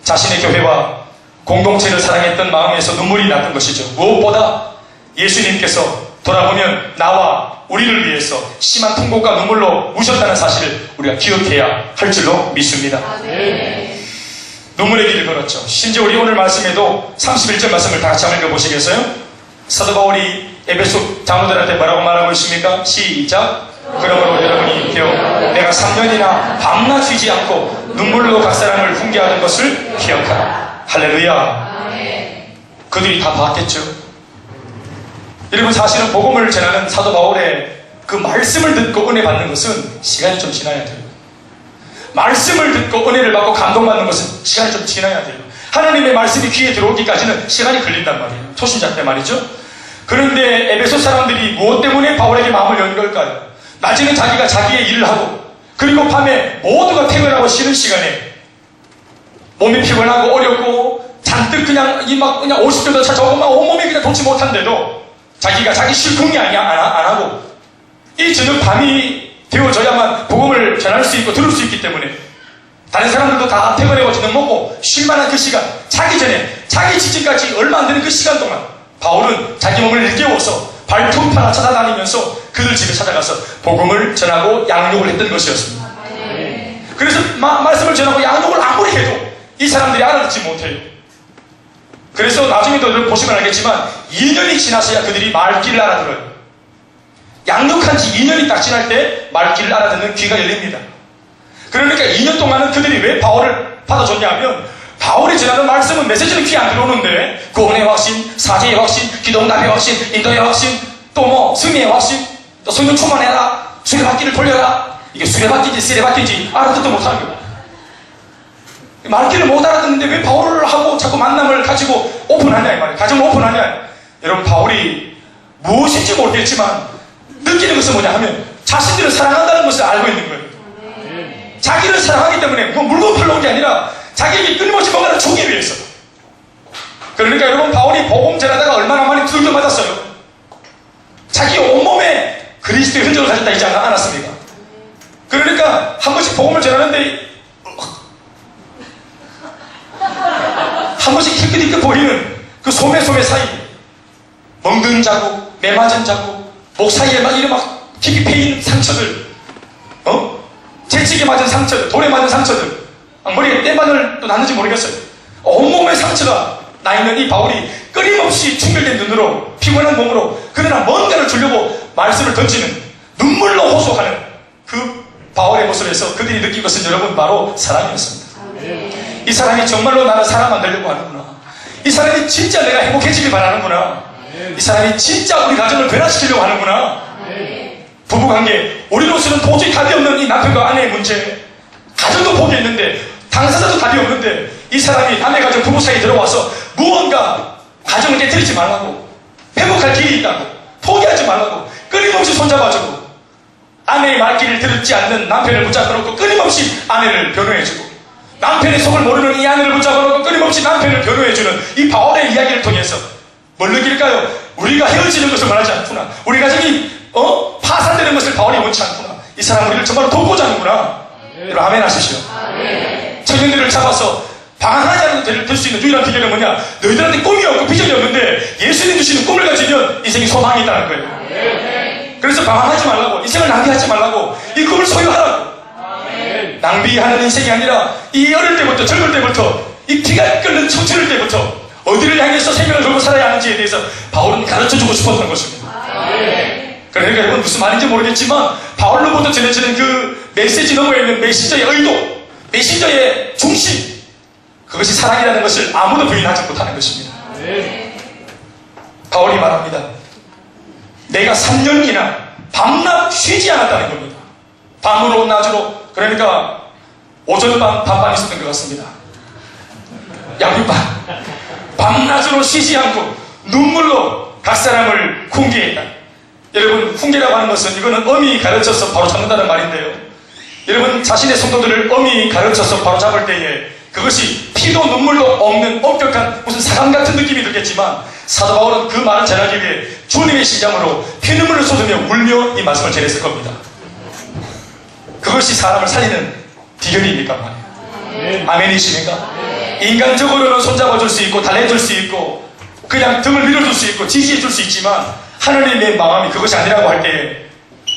자신의 교회와 공동체를 사랑했던 마음에서 눈물이 났던 것이죠. 무엇보다 예수님께서 돌아보면 나와 우리를 위해서 심한 통곡과 눈물로 우셨다는 사실을 우리가 기억해야 할 줄로 믿습니다. 눈물의 길을 걸었죠. 심지어 우리 오늘 말씀에도 31절 말씀을 다 같이 한번 읽어보시겠어요? 사도 바울이 에베소 장로들한테 뭐라고 말하고 있습니까? 시작! 그러므로 여러분이 기억, 내가 3년이나 밤낮 쉬지 않고 눈물로 각 사람을 훈계하는 것을 기억하라. 할렐루야. 그들이 다 봤겠죠. 여러분, 사실은 복음을 전하는 사도 바울의 그 말씀을 듣고 은혜 받는 것은 시간이 좀 지나야 돼요. 말씀을 듣고 은혜를 받고 감동받는 것은 시간이 좀 지나야 돼요. 하나님의 말씀이 귀에 들어오기까지는 시간이 걸린단 말이에요. 초신자 때 말이죠. 그런데 에베소 사람들이 무엇 때문에 바울에게 마음을 연 걸까요? 낮에는 자기가 자기의 일을 하고, 그리고 밤에 모두가 퇴근하고 쉬는 시간에 몸이 피곤하고 어렵고 잔뜩 그냥 50도도 찾아오고 막 온몸이 그냥 좋지 못한데도 자기가 자기 실궁이 안 하고 이 저녁 밤이 되어져야만 복음을 전할 수 있고 들을 수 있기 때문에 다른 사람들도 다 퇴근하고 저녁 먹고 쉴만한 그 시간, 자기 전에 자기 직전까지 얼마 안 되는 그 시간 동안 바울은 자기 몸을 일깨워서 발톱 하나 찾아다니면서 그들 집에 찾아가서 복음을 전하고 양육을 했던 것이었습니다. 그래서 말씀을 전하고 양육을 아무리 해도 이 사람들이 알아듣지 못해요. 그래서 나중에도 여러분 보시면 알겠지만 2년이 지나서야 그들이 말귀를 알아들어요. 양육한 지 2년이 딱 지날 때 말귀를 알아듣는 귀가 열립니다. 그러니까 2년 동안은 그들이 왜 바울을 받아줬냐 하면 바울이 전하는 말씀은 메시지는 귀에 안 들어오는데 구원의 확신, 사제의 확신, 기도응답의 확신, 인도의 확신, 또 승리의 확신, 또 성령 충만해라, 수레바퀴를 돌려라, 이게 수레바퀴지 쓰레바퀴지 알아듣도 못하는 거예요. 말귀를 못 알아듣는데 왜 바울을 하고 자꾸 만남을 가지고 오픈하냐 이 말이에요. 가정을 오픈하냐. 여러분, 바울이 무엇인지 모르겠지만 느끼는 것은 뭐냐 하면 자신들을 사랑한다는 것을 알고 있는 거예요. 자기를 사랑하기 때문에 물건 팔러 온 게 아니라 자기에게 끊임없이 뭔가를 주기 위해서. 그러니까 여러분, 바울이 복음 전하다가 얼마나 많이 두들겨 맞았어요. 자기 온몸에 그리스도의 흔적을 가졌다 있지 않았습니까? 그러니까 한 번씩 복음을 전하는데 한 번씩 희끗희끗 보이는 그 소매 사이 멍든 자국, 매맞은 자국, 목 사이에 막 깊이 패인 상처들, 재치게 맞은 상처들, 돌에 맞은 상처들, 머리에 때마늘 또 났는지 모르겠어요. 온몸에 상처가 나 있는 이 바울이 끊임없이 충혈된 눈으로 피곤한 몸으로 그러나 뭔가를 주려고 말씀을 던지는 눈물로 호소하는 그 바울의 모습에서 그들이 느낀 것은 여러분 바로 사랑이었습니다. 이 사람이 정말로 나는 사람 만들려고 하는구나. 이 사람이 진짜 내가 행복해지길 바라는구나. 이 사람이 진짜 우리 가정을 변화시키려고 하는구나. 부부관계, 우리로서는 도저히 답이 없는 이 남편과 아내의 문제, 가정도 포기했는데 당사자도 답이 없는데 이 사람이 남의 가정 부부 사이에 들어와서 무언가 가정을 깨뜨리지 말라고, 회복할 길이 있다고, 포기하지 말라고 끊임없이 손잡아주고, 아내의 말귀를 듣지 않는 남편을 붙잡아놓고 끊임없이 아내를 변호해주고, 남편의 속을 모르는 이 아내를 붙잡아놓고 끊임없이 남편을 변호해주는 이 바울의 이야기를 통해서 뭘 느낄까요? 우리가 헤어지는 것을 원하지 않구나. 우리 가정이 파산되는 것을 바울이 원치 않구나. 이 사람 우리를 정말 돕고자 하는구나. 여러분 아멘 하십시오. 청년들을 잡아서 방황하지 않아도 될 수 있는 유일한 비결은 뭐냐? 너희들한테 꿈이 없고 비전이 없는데 예수님 주시는 꿈을 가지면 인생에 소망이 있다는 거예요. 그래서 방황하지 말라고, 인생을 낭비하지 말라고, 이 꿈을 소유하라고. 낭비하는 인생이 아니라 이 어릴 때부터, 젊을 때부터, 이 피가 끓는 청춘일 때부터 어디를 향해서 생명을 걸고 살아야 하는지에 대해서 바울은 가르쳐주고 싶었던 것입니다. 그러니까 여러분 무슨 말인지 모르겠지만 바울로부터 전해지는 그 메시지 너머에 있는 메시저의 의도, 메시저의 중심, 그것이 사랑이라는 것을 아무도 부인하지 못하는 것입니다. 바울이 말합니다. 내가 3년이나 밤낮 쉬지 않았다는 겁니다. 밤으로 낮으로, 그러니까 오전밤 밤밤 있었던 것 같습니다. 양육밤 밤낮으로 쉬지 않고 눈물로 각 사람을 훈계했다. 여러분 훈계라고 하는 것은 이거는 엄히 가르쳐서 바로 잡는다는 말인데요, 여러분 자신의 성도들을 엄히 가르쳐서 바로 잡을 때에 그것이 피도 눈물도 없는 엄격한 무슨 사감 같은 느낌이 들겠지만, 사도 바울은 그 말을 전하기 위해 주님의 시장으로 피눈물을 쏟으며 울며 이 말씀을 전했을 겁니다. 그것이 사람을 살리는 비결이니까 말이에요. 아멘이십니까? 인간적으로는 손잡아줄 수 있고 달래줄 수 있고 그냥 등을 밀어줄 수 있고 지지해줄 수 있지만, 하나님의 마음이 그것이 아니라고 할 때에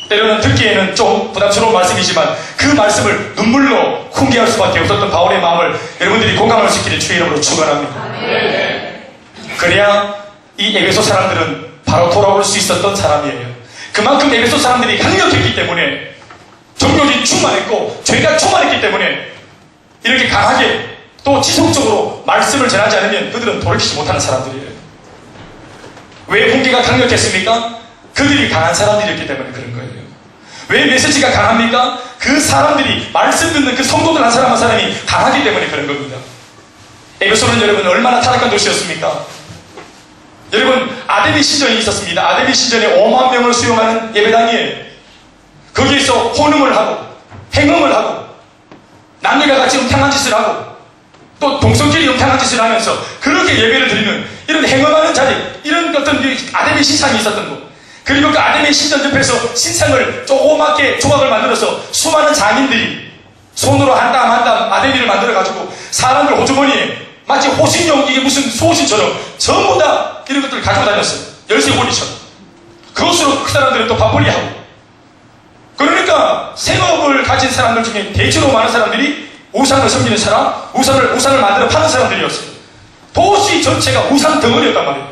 때로는 듣기에는 좀 부담스러운 말씀이지만 그 말씀을 눈물로 훈계할 수밖에 없었던 바울의 마음을 여러분들이 공감할 수 있기를 주의 이름으로 축원합니다. 그래야 이 에베소 사람들은 바로 돌아올 수 있었던 사람이에요. 그만큼 에베소 사람들이 강력했기 때문에, 정욕이 충만했고 죄가 충만했기 때문에 이렇게 강하게 또 지속적으로 말씀을 전하지 않으면 그들은 돌이키지 못하는 사람들이에요. 왜 훈계가 강력했습니까? 그들이 강한 사람들이었기 때문에 그런 거예요. 왜 메시지가 강합니까? 그 사람들이, 말씀 듣는 그 성도들 한 사람 한 사람이 강하기 때문에 그런 겁니다. 에베소는 여러분 얼마나 타락한 도시였습니까? 여러분 아데미 신전이 있었습니다. 아데미 신전에 5만 명을 수용하는 예배당이에요. 거기에서 혼음을 하고 행음을 하고 남녀가 같이 음탕한 짓을 하고 또 동성끼리 음탕한 짓을 하면서 그렇게 예배를 드리는 이런 행음하는 자리, 이런 어떤 아데미 신상이 있었던 것, 그리고 그 아데미 신전 옆에서 신상을 조그맣게 조각을 만들어서 수많은 장인들이 손으로 한 땀 한 땀 아데미를 만들어가지고 사람들 호주머니에 마치 호신용, 이게 무슨 소신처럼 전부 다 이런 것들을 가지고 다녔어요. 열쇠고리처럼. 그것으로 그 사람들은 또 밥벌이하고. 그러니까 생업을 가진 사람들 중에 대체로 많은 사람들이 우상을 섬기는 사람, 우상을 만들어 파는 사람들이었어요. 도시 전체가 우상 덩어리였단 말이에요.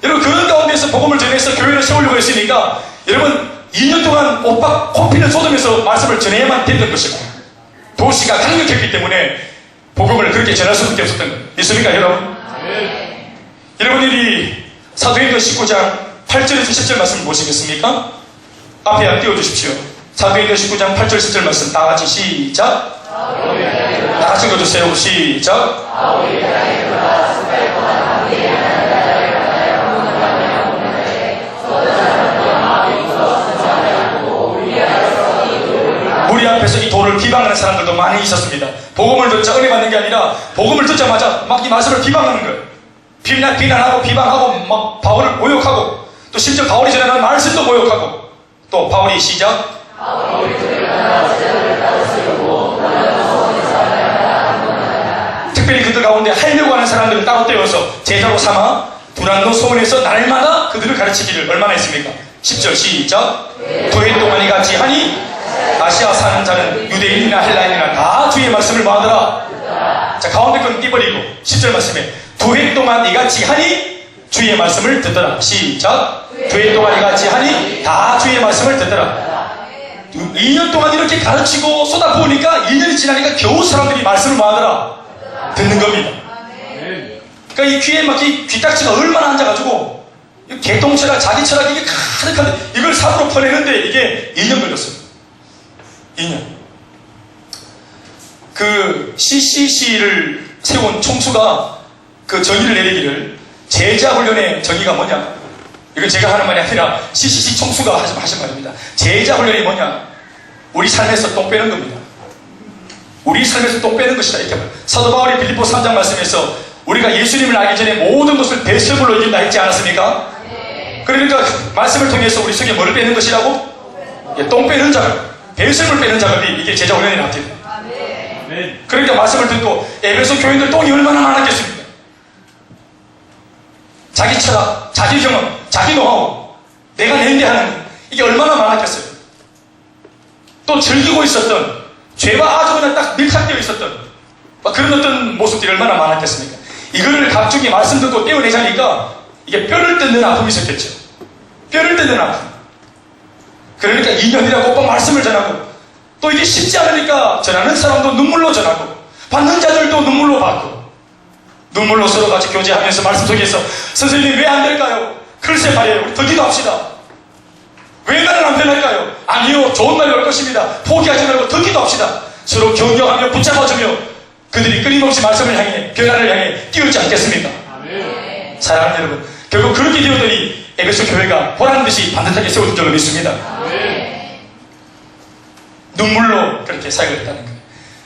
여러분 그 가운데서 복음을 전해서 교회를 세우려고 했으니까 여러분 2년 동안 옥박 코피를 쏟으면서 말씀을 전해야만 됐던 것이고, 도시가 강력했기 때문에 복음을 그렇게 전할 수밖에 없었던 거예요. 있습니까 여러분? 여러분들이 사도행전 19장 8절에서 10절 말씀을 보시겠습니까? 앞에 띄워주십시오. 사도행전 19장 8절 10절 말씀 다 같이 시작. 다 같이 읽어주세요. 시작. 우리 앞에서 이 도를 비방하는 사람들도 많이 있었습니다. 복음을 듣자 은혜 받는 게 아니라 복음을 듣자마자 막 이 말씀을 비방하는 거예요. 비난하고 비방하고 막 바울을 모욕하고, 또 심지어 바울이 전하는 말씀도 모욕하고, 또 바울이 시작. 특별히 그들 가운데 하려고 하는 사람들을 따로 떼어서 제자로 삼아 두란노 소문에서 날마다 그들을 가르치기를 얼마나 했습니까? 10절 시작. 두 해 동안 이같이 하니 아시아 사는 자는 유대인이나 헬라인이나 다 주의 말씀을 모아더라. 자, 가운데 건 띄버리고 10절 말씀에 두 해 동안 이같이 하니 주의 말씀을 듣더라. 시작. 두 해 동안 이같이 하니 다 주의 말씀을 듣더라. 2년 동안 이렇게 가르치고 쏟아부으니까 2년이 지나니까 겨우 사람들이 말씀을 모아더라. 듣는 겁니다. 그러니까 이 귀에 막 이 귀딱지가 얼마나 앉아가지고 개똥철학, 자기 철학 이게 가득한데 이걸 삽으로 퍼내는데 이게 2년 걸렸어요. 2년. 그 CCC를 세운 총수가 그 정의를 내리기를, 제자 훈련의 정의가 뭐냐? 이건 제가 하는 말이 아니라 CCC 총수가 하신 말입니다. 제자 훈련이 뭐냐? 우리 삶에서 똥 빼는 겁니다. 우리 삶에서 똥 빼는 것이다. 이렇게 말해요. 사도 바울이 빌립보 3장 말씀에서 우리가 예수님을 알기 전에 모든 것을 배설물로 이긴다 했지 않았습니까? 그러니까 말씀을 통해서 우리 속에 뭐를 빼는 것이라고? 예, 똥 빼는 작업, 배설물 빼는 작업이 이게 제자 훈련이 나옵니다. 그러니까 말씀을 듣고 에베소 교인들 똥이 얼마나 많았겠습니까? 자기 철학, 자기 경험, 자기 노하우, 내가 내인대하는 이게 얼마나 많았겠어요. 또 즐기고 있었던, 죄와 아주 그냥 딱 밀착되어 있었던 그런 어떤 모습들이 얼마나 많았겠습니까? 이거를 갑자기 말씀 듣고 떼어내자니까 이게 뼈를 뜯는 아픔이 있었겠죠. 뼈를 뜯는 아픔. 그러니까 2년이라고 꼭 말씀을 전하고, 또 이게 쉽지 않으니까 전하는 사람도 눈물로 전하고 받는 자들도 눈물로 받고, 눈물로 서로 같이 교제하면서 말씀 속에서 선생님 왜 안 될까요? 글쎄 말이에요. 우리 더 기도합시다. 왜 나는 안 변할까요? 아니요, 좋은 날이 올 것입니다. 포기하지 말고 더 기도합시다. 서로 격려하며 붙잡아주며 그들이 끊임없이 말씀을 향해, 변화를 향해 뛰어오지 않겠습니까? 아멘. 사랑하는 여러분, 결국 그렇게 되었더니 에베소 교회가 보란듯이 반듯하게 세워진 줄로 믿습니다. 아멘. 눈물로 그렇게 사역을 했다는 거예요.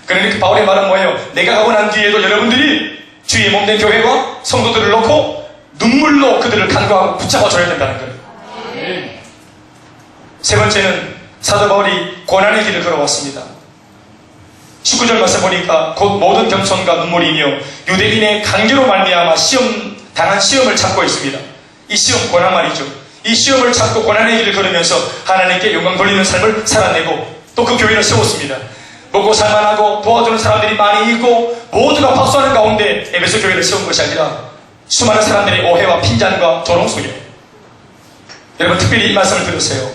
그러니까 바울의 말은 뭐예요? 내가 가고 난 뒤에도 여러분들이 주의 몸된 교회와 성도들을 놓고 눈물로 그들을 간과하고 붙잡아줘야 된다는 거예요. 아멘. 세 번째는 사도 바울이 고난의 길을 걸어왔습니다. 19절 말씀 보니까 곧 모든 겸손과 눈물이며 유대인의 강제로 말미암아 당한 시험을 참고 있습니다. 이 시험, 고난 말이죠. 이 시험을 참고 고난의 길을 걸으면서 하나님께 영광 돌리는 삶을 살아내고 또 그 교회를 세웠습니다. 먹고 살만하고 도와주는 사람들이 많이 있고 모두가 박수하는 가운데 에베소 교회를 세운 것이 아니라 수많은 사람들이 오해와 핀잔과 조롱 속에, 여러분 특별히 이 말씀을 들으세요.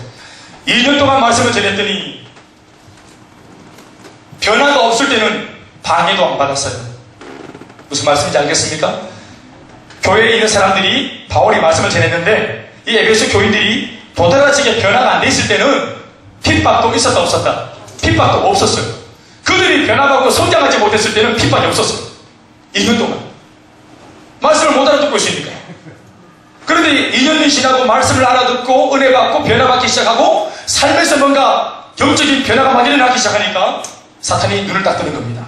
2년 동안 말씀을 전했더니 변화가 없을 때는 방해도 안 받았어요. 무슨 말씀인지 알겠습니까? 교회에 있는 사람들이 바울이 말씀을 전했는데 이 에베소 교인들이 도드라지게 변화가 안 돼 있을 때는 핍박도 있었다 없었다? 핍박도 없었어요. 그들이 변화받고 성장하지 못했을 때는 핍박이 없었어요. 2년 동안 말씀을 못 알아듣고 있으니까. 그런데 2년이 지나고 말씀을 알아듣고 은혜 받고 변화받기 시작하고 삶에서 뭔가 영적인 변화가 막 일어나기 시작하니까 사탄이 눈을 딱 뜨는 겁니다.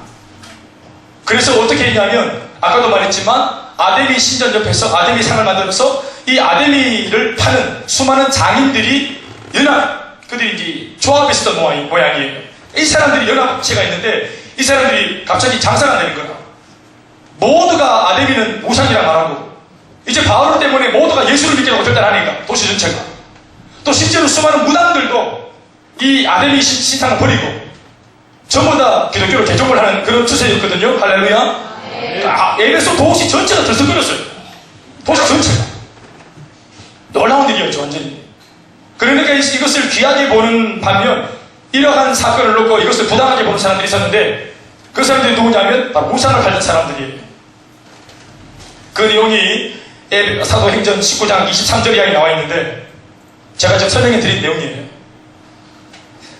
그래서 어떻게 했냐면 아까도 말했지만 아데미 신전 옆에서 아데미 상을 만들어서 이 아데미를 파는 수많은 장인들이 그들이 이제 조합에 있었던 모양이에요. 이 사람들이 연합체가 있는데 이 사람들이 갑자기 장사가 안 되는 거야. 모두가 아데미는 우상이라 말하고 이제 바울 때문에 모두가 예수를 믿게 하고 결단하니까 도시 전체가, 또 실제로 수많은 무당들도 이 아데미 신상을 버리고 전부 다 기독교로 개종을 하는 그런 추세였거든요. 할렐루야. 에베소 도시 전체가 들썩거렸어요. 도시 전체가. 놀라운 일이었죠, 완전히. 그러니까 이것을 귀하게 보는 반면 이러한 사건을 놓고 이것을 부당하게 보는 사람들이 있었는데 그 사람들이 누구냐면 바로 우상을 팔던 사람들이에요. 그 내용이 사도행전 19장 23절 이하에 나와 있는데 제가 좀 설명해 드린 내용이에요.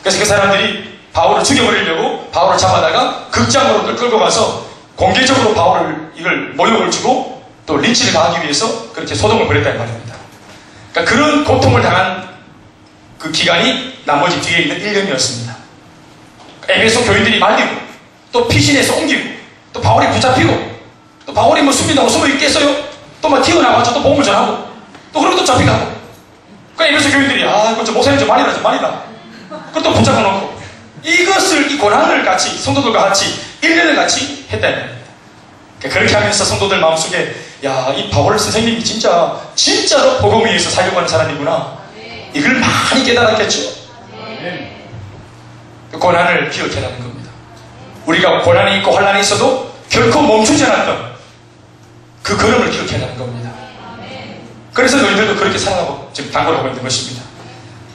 그래서 그 사람들이 바울을 죽여버리려고 바울을 잡아다가 극장으로 끌고 가서 공개적으로 바울을 이걸 모욕을 주고 또 린치를 가하기 위해서 그렇게 소동을 벌였다는 말입니다. 그러니까 그런 고통을 당한 그 기간이 나머지 뒤에 있는 1년이었습니다. 에베소 교인들이 말리고 또 피신해서 옮기고 또 바울이 붙잡히고 또 바울이 뭐 숨긴다고 숨어 있겠어요? 또 막 튀어나와서 또 복음을 전하고 또 그러고 또 잡혀가고. 그 에베소 교인들이 이거 좀 목사님 좀 말이다. 그것도 붙잡아 놓고 이것을 이 고난을 같이 성도들과 같이 1년을 같이 했다는 겁니다. 그렇게 하면서 성도들 마음속에 이 바울 선생님이 진짜로 복음을 위해서 살려고 하는 사람이구나. 이걸 많이 깨달았겠죠. 그 고난을 기억해라는 겁니다. 우리가 고난이 있고 환난이 있어도 결코 멈추지 않았던 그 걸음을 기억해라는 겁니다. 그래서 너희들도 그렇게 살아가고 지금 당부를 하고 있는 것입니다.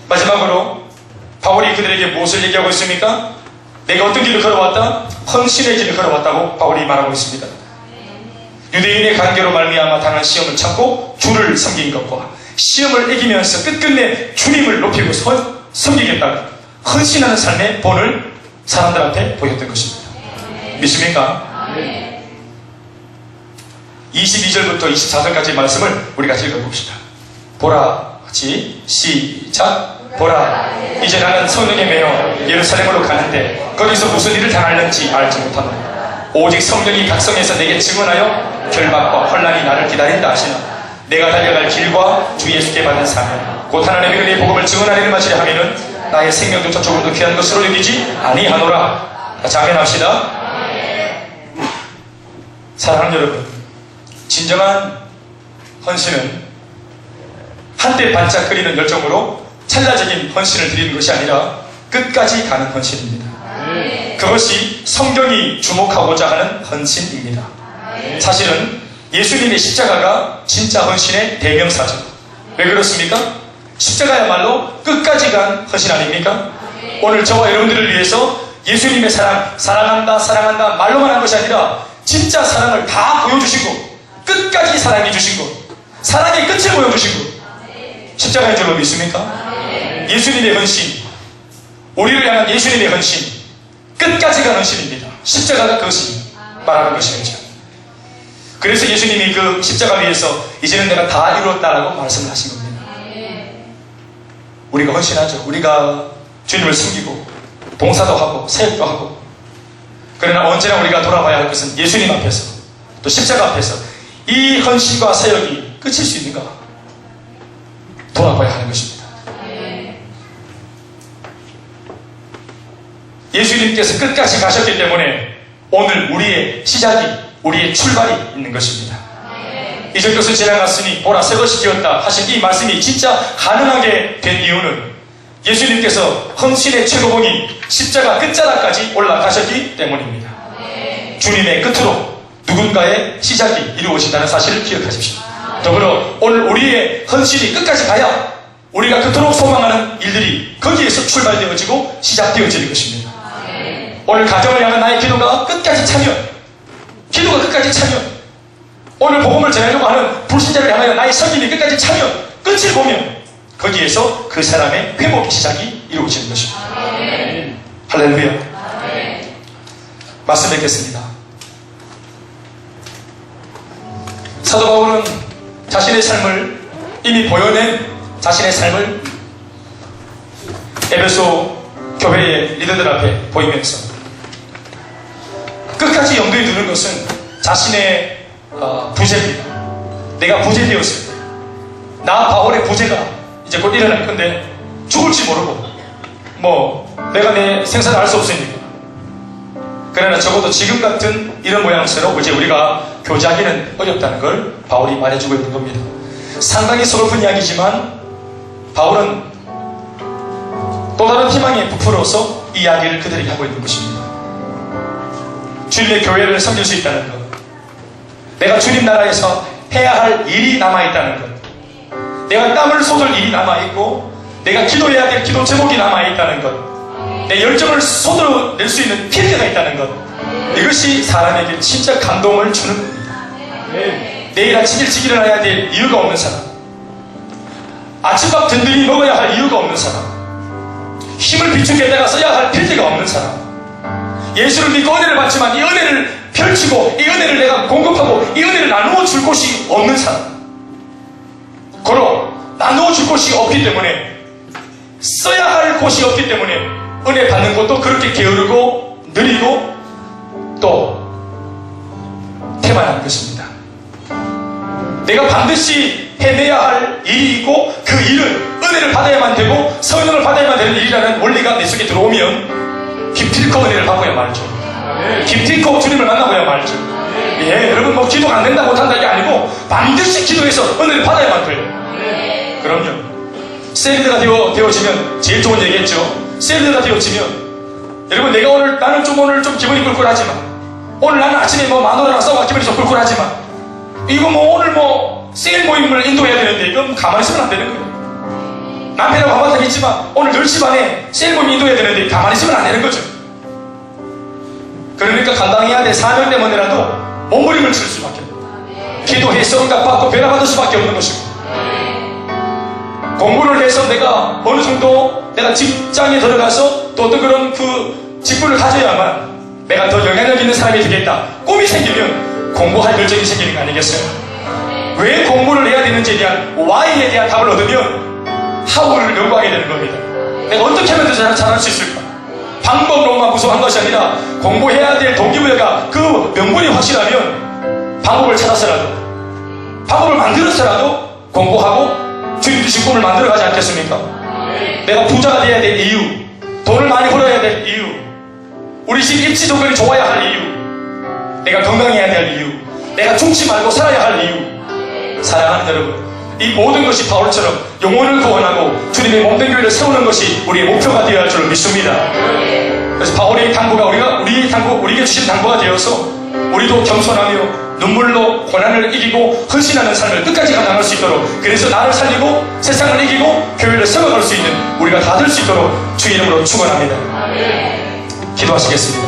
마지막으로 바울이 그들에게 무엇을 얘기하고 있습니까? 내가 어떤 길을 걸어왔다? 헌신의 길을 걸어왔다고 바울이 말하고 있습니다. 유대인의 관계로 말미암아 당한 시험을 참고 주를 섬긴 것과 시험을 이기면서 끝끝내 주님을 높이고 섬기겠다고 헌신하는 삶의 본을 사람들 앞에 보였던 것입니다. 믿습니까? 22절부터 24절까지의 말씀을 우리 같이 읽어봅시다. 보라. 같이 시작. 보라, 이제 나는 성령에 매여 예루살렘으로 가는데 거기서 무슨 일을 당할는지 알지 못하노라. 오직 성령이 각성해서 내게 증언하여 결박과 혼란이 나를 기다린다 하시나 내가 달려갈 길과 주 예수께 받은 사명 곧 하나님의 은혜의 복음을 증언하리를 마치려 하면은 나의 생명조차 조금도 귀한 것으로 여기지 아니하노라. 자명합시다. 사랑하는 여러분, 진정한 헌신은 한때 반짝거리는 열정으로 찰나적인 헌신을 드리는 것이 아니라 끝까지 가는 헌신입니다. 그것이 성경이 주목하고자 하는 헌신입니다. 사실은 예수님의 십자가가 진짜 헌신의 대명사죠. 왜 그렇습니까? 십자가야말로 끝까지 간 헌신 아닙니까? 오늘 저와 여러분들을 위해서 예수님의 사랑, 사랑한다 사랑한다 말로만 한 것이 아니라 진짜 사랑을 다 보여주시고 끝까지 사랑해 주신 것, 사랑의 끝을 보여주신 것, 십자가인 줄로 믿습니까? 예수님의 헌신, 우리를 향한 예수님의 헌신, 끝까지 간 헌신입니다. 십자가가 그것이 말하는 것이겠죠. 그래서 예수님이 그 십자가 위에서 이제는 내가 다 이루었다라고 말씀을 하신 겁니다. 우리가 헌신하죠. 우리가 주님을 숨기고 봉사도 하고 사역도 하고, 그러나 언제나 우리가 돌아봐야 할 것은 예수님 앞에서 또 십자가 앞에서 이 헌신과 사역이 끝일 수 있는가 돌아봐야 하는 것입니다. 예수님께서 끝까지 가셨기 때문에 오늘 우리의 시작이, 우리의 출발이 있는 것입니다. 이전 것은 지나갔으니 보라 새 것이 되었다 하신 이 말씀이 진짜 가능하게 된 이유는 예수님께서 헌신의 최고봉인 십자가 끝자락까지 올라가셨기 때문입니다. 주님의 끝으로 누군가의 시작이 이루어진다는 사실을 기억하십시오. 더불어 오늘 우리의 헌신이 끝까지 가야 우리가 그토록 소망하는 일들이 거기에서 출발되어지고 시작되어지는 것입니다. 오늘 가정을 향한 나의 기도가 끝까지 차면, 기도가 끝까지 차면, 오늘 복음을 전하려고 하는 불신자를 향하여 나의 섬김이 끝까지 차면, 끝을 보면 거기에서 그 사람의 회복의 시작이 이루어지는 것입니다. 할렐루야. 말씀 뵙겠습니다. 사도 바울은 자신의 삶을 이미 보여낸 자신의 삶을 에베소 교회의 리더들 앞에 보이면서 끝까지 염두에 두는 것은 자신의 부재입니다. 내가 부재되었을 때, 나 바울의 부재가 이제 곧 일어날 건데 죽을지 모르고 내가 내 생사를 알 수 없으니까, 그러나 적어도 지금 같은 이런 모양새로 이제 우리가 교제하기는 어렵다는 걸 바울이 말해주고 있는 겁니다. 상당히 서글픈 이야기지만 바울은 또 다른 희망의 부풀어서 이 이야기를 그들에게 하고 있는 것입니다. 주님의 교회를 섬길 수 있다는 것, 내가 주님 나라에서 해야 할 일이 남아있다는 것, 내가 땀을 쏟을 일이 남아있고 내가 기도해야 될 기도 제목이 남아있다는 것, 내 열정을 쏟아낼 수 있는 필요가 있다는 것, 이것이 사람에게 진짜 감동을 주는 겁니다. 내일 아침 일찍 일어나야 될 이유가 없는 사람, 아침밥 든든히 먹어야 할 이유가 없는 사람, 힘을 비축에다가 써야 할 필요가 없는 사람, 예수를 믿고 은혜를 받지만 이 은혜를 펼치고 이 은혜를 내가 공급하고 이 은혜를 나누어 줄 곳이 없는 사람, 고로 나누어 줄 곳이 없기 때문에, 써야 할 곳이 없기 때문에 은혜 받는 것도 그렇게 게으르고 느리고 또 태만한 것입니다. 내가 반드시 해내야 할 일이 있고 그 일은 은혜를 받아야만 되고 성령을 받아야만 되는 일이라는 원리가 내 속에 들어오면 기필코 은혜를 받고야 말죠. 기필코 주님을 만나고야 말죠. 여러분 기도가 안 된다 못한다 이게 아니고 반드시 기도해서 은혜를 받아야만 돼요. 그럼요. 셀리드가 되어지면 제일 좋은 얘기겠죠. 셀리드가 되어지면 여러분 나는 오늘 좀 기분이 꿀꿀하지만, 오늘 나는 아침에 마누라랑 싸우고 기분이 좀 꿀꿀하지만, 이거 오늘 세일 모임을 인도해야 되는데 이건 가만히 있으면 안 되는 거예요. 남편하고 한바탕 했지만 오늘 10시 반에 세일 모임 인도해야 되는데 가만히 있으면 안 되는 거죠. 그러니까 감당해야 될 사명 때문에라도 몸부림을 칠 수밖에 없고 기도해서 응답받고 변화받을 수밖에 없는 것이고, 공부를 해서 내가 어느 정도 내가 직장에 들어가서 또 어떤 그런 그 직분을 가져야만 내가 더 영향력 있는 사람이 되겠다 꿈이 생기면 공부할 결정이 생기는 거 아니겠어요? 왜 공부를 해야 되는지에 대한 Why에 대한 답을 얻으면 How를 연구하게 되는 겁니다. 내가 어떻게 하면 더 잘할 수 있을까? 방법론만 구성한 것이 아니라 공부해야 될 동기부여가 그 명분이 확실하면 방법을 찾아서라도 방법을 만들어서라도 공부하고 주님 주신 꿈을 만들어가지 않겠습니까? 내가 부자가 돼야 될 이유, 돈을 많이 벌어야 될 이유, 우리 집 입지 조건이 좋아야 할 이유, 내가 건강해야 될 이유, 내가 죽지 말고 살아야 할 이유. 사랑하는 여러분, 이 모든 것이 바울처럼 영혼을 구원하고 주님의 몸된 교회를 세우는 것이 우리의 목표가 되어야 할 줄 믿습니다. 그래서 바울의 당부가 우리에게 주신 당부가 되어서 우리도 겸손하며 눈물로 고난을 이기고 헌신하는 삶을 끝까지 감당할 수 있도록, 그래서 나를 살리고 세상을 이기고 교회를 세워갈 수 있는 우리가 다 될 수 있도록 주의 이름으로 축원합니다. 기도하시겠습니다.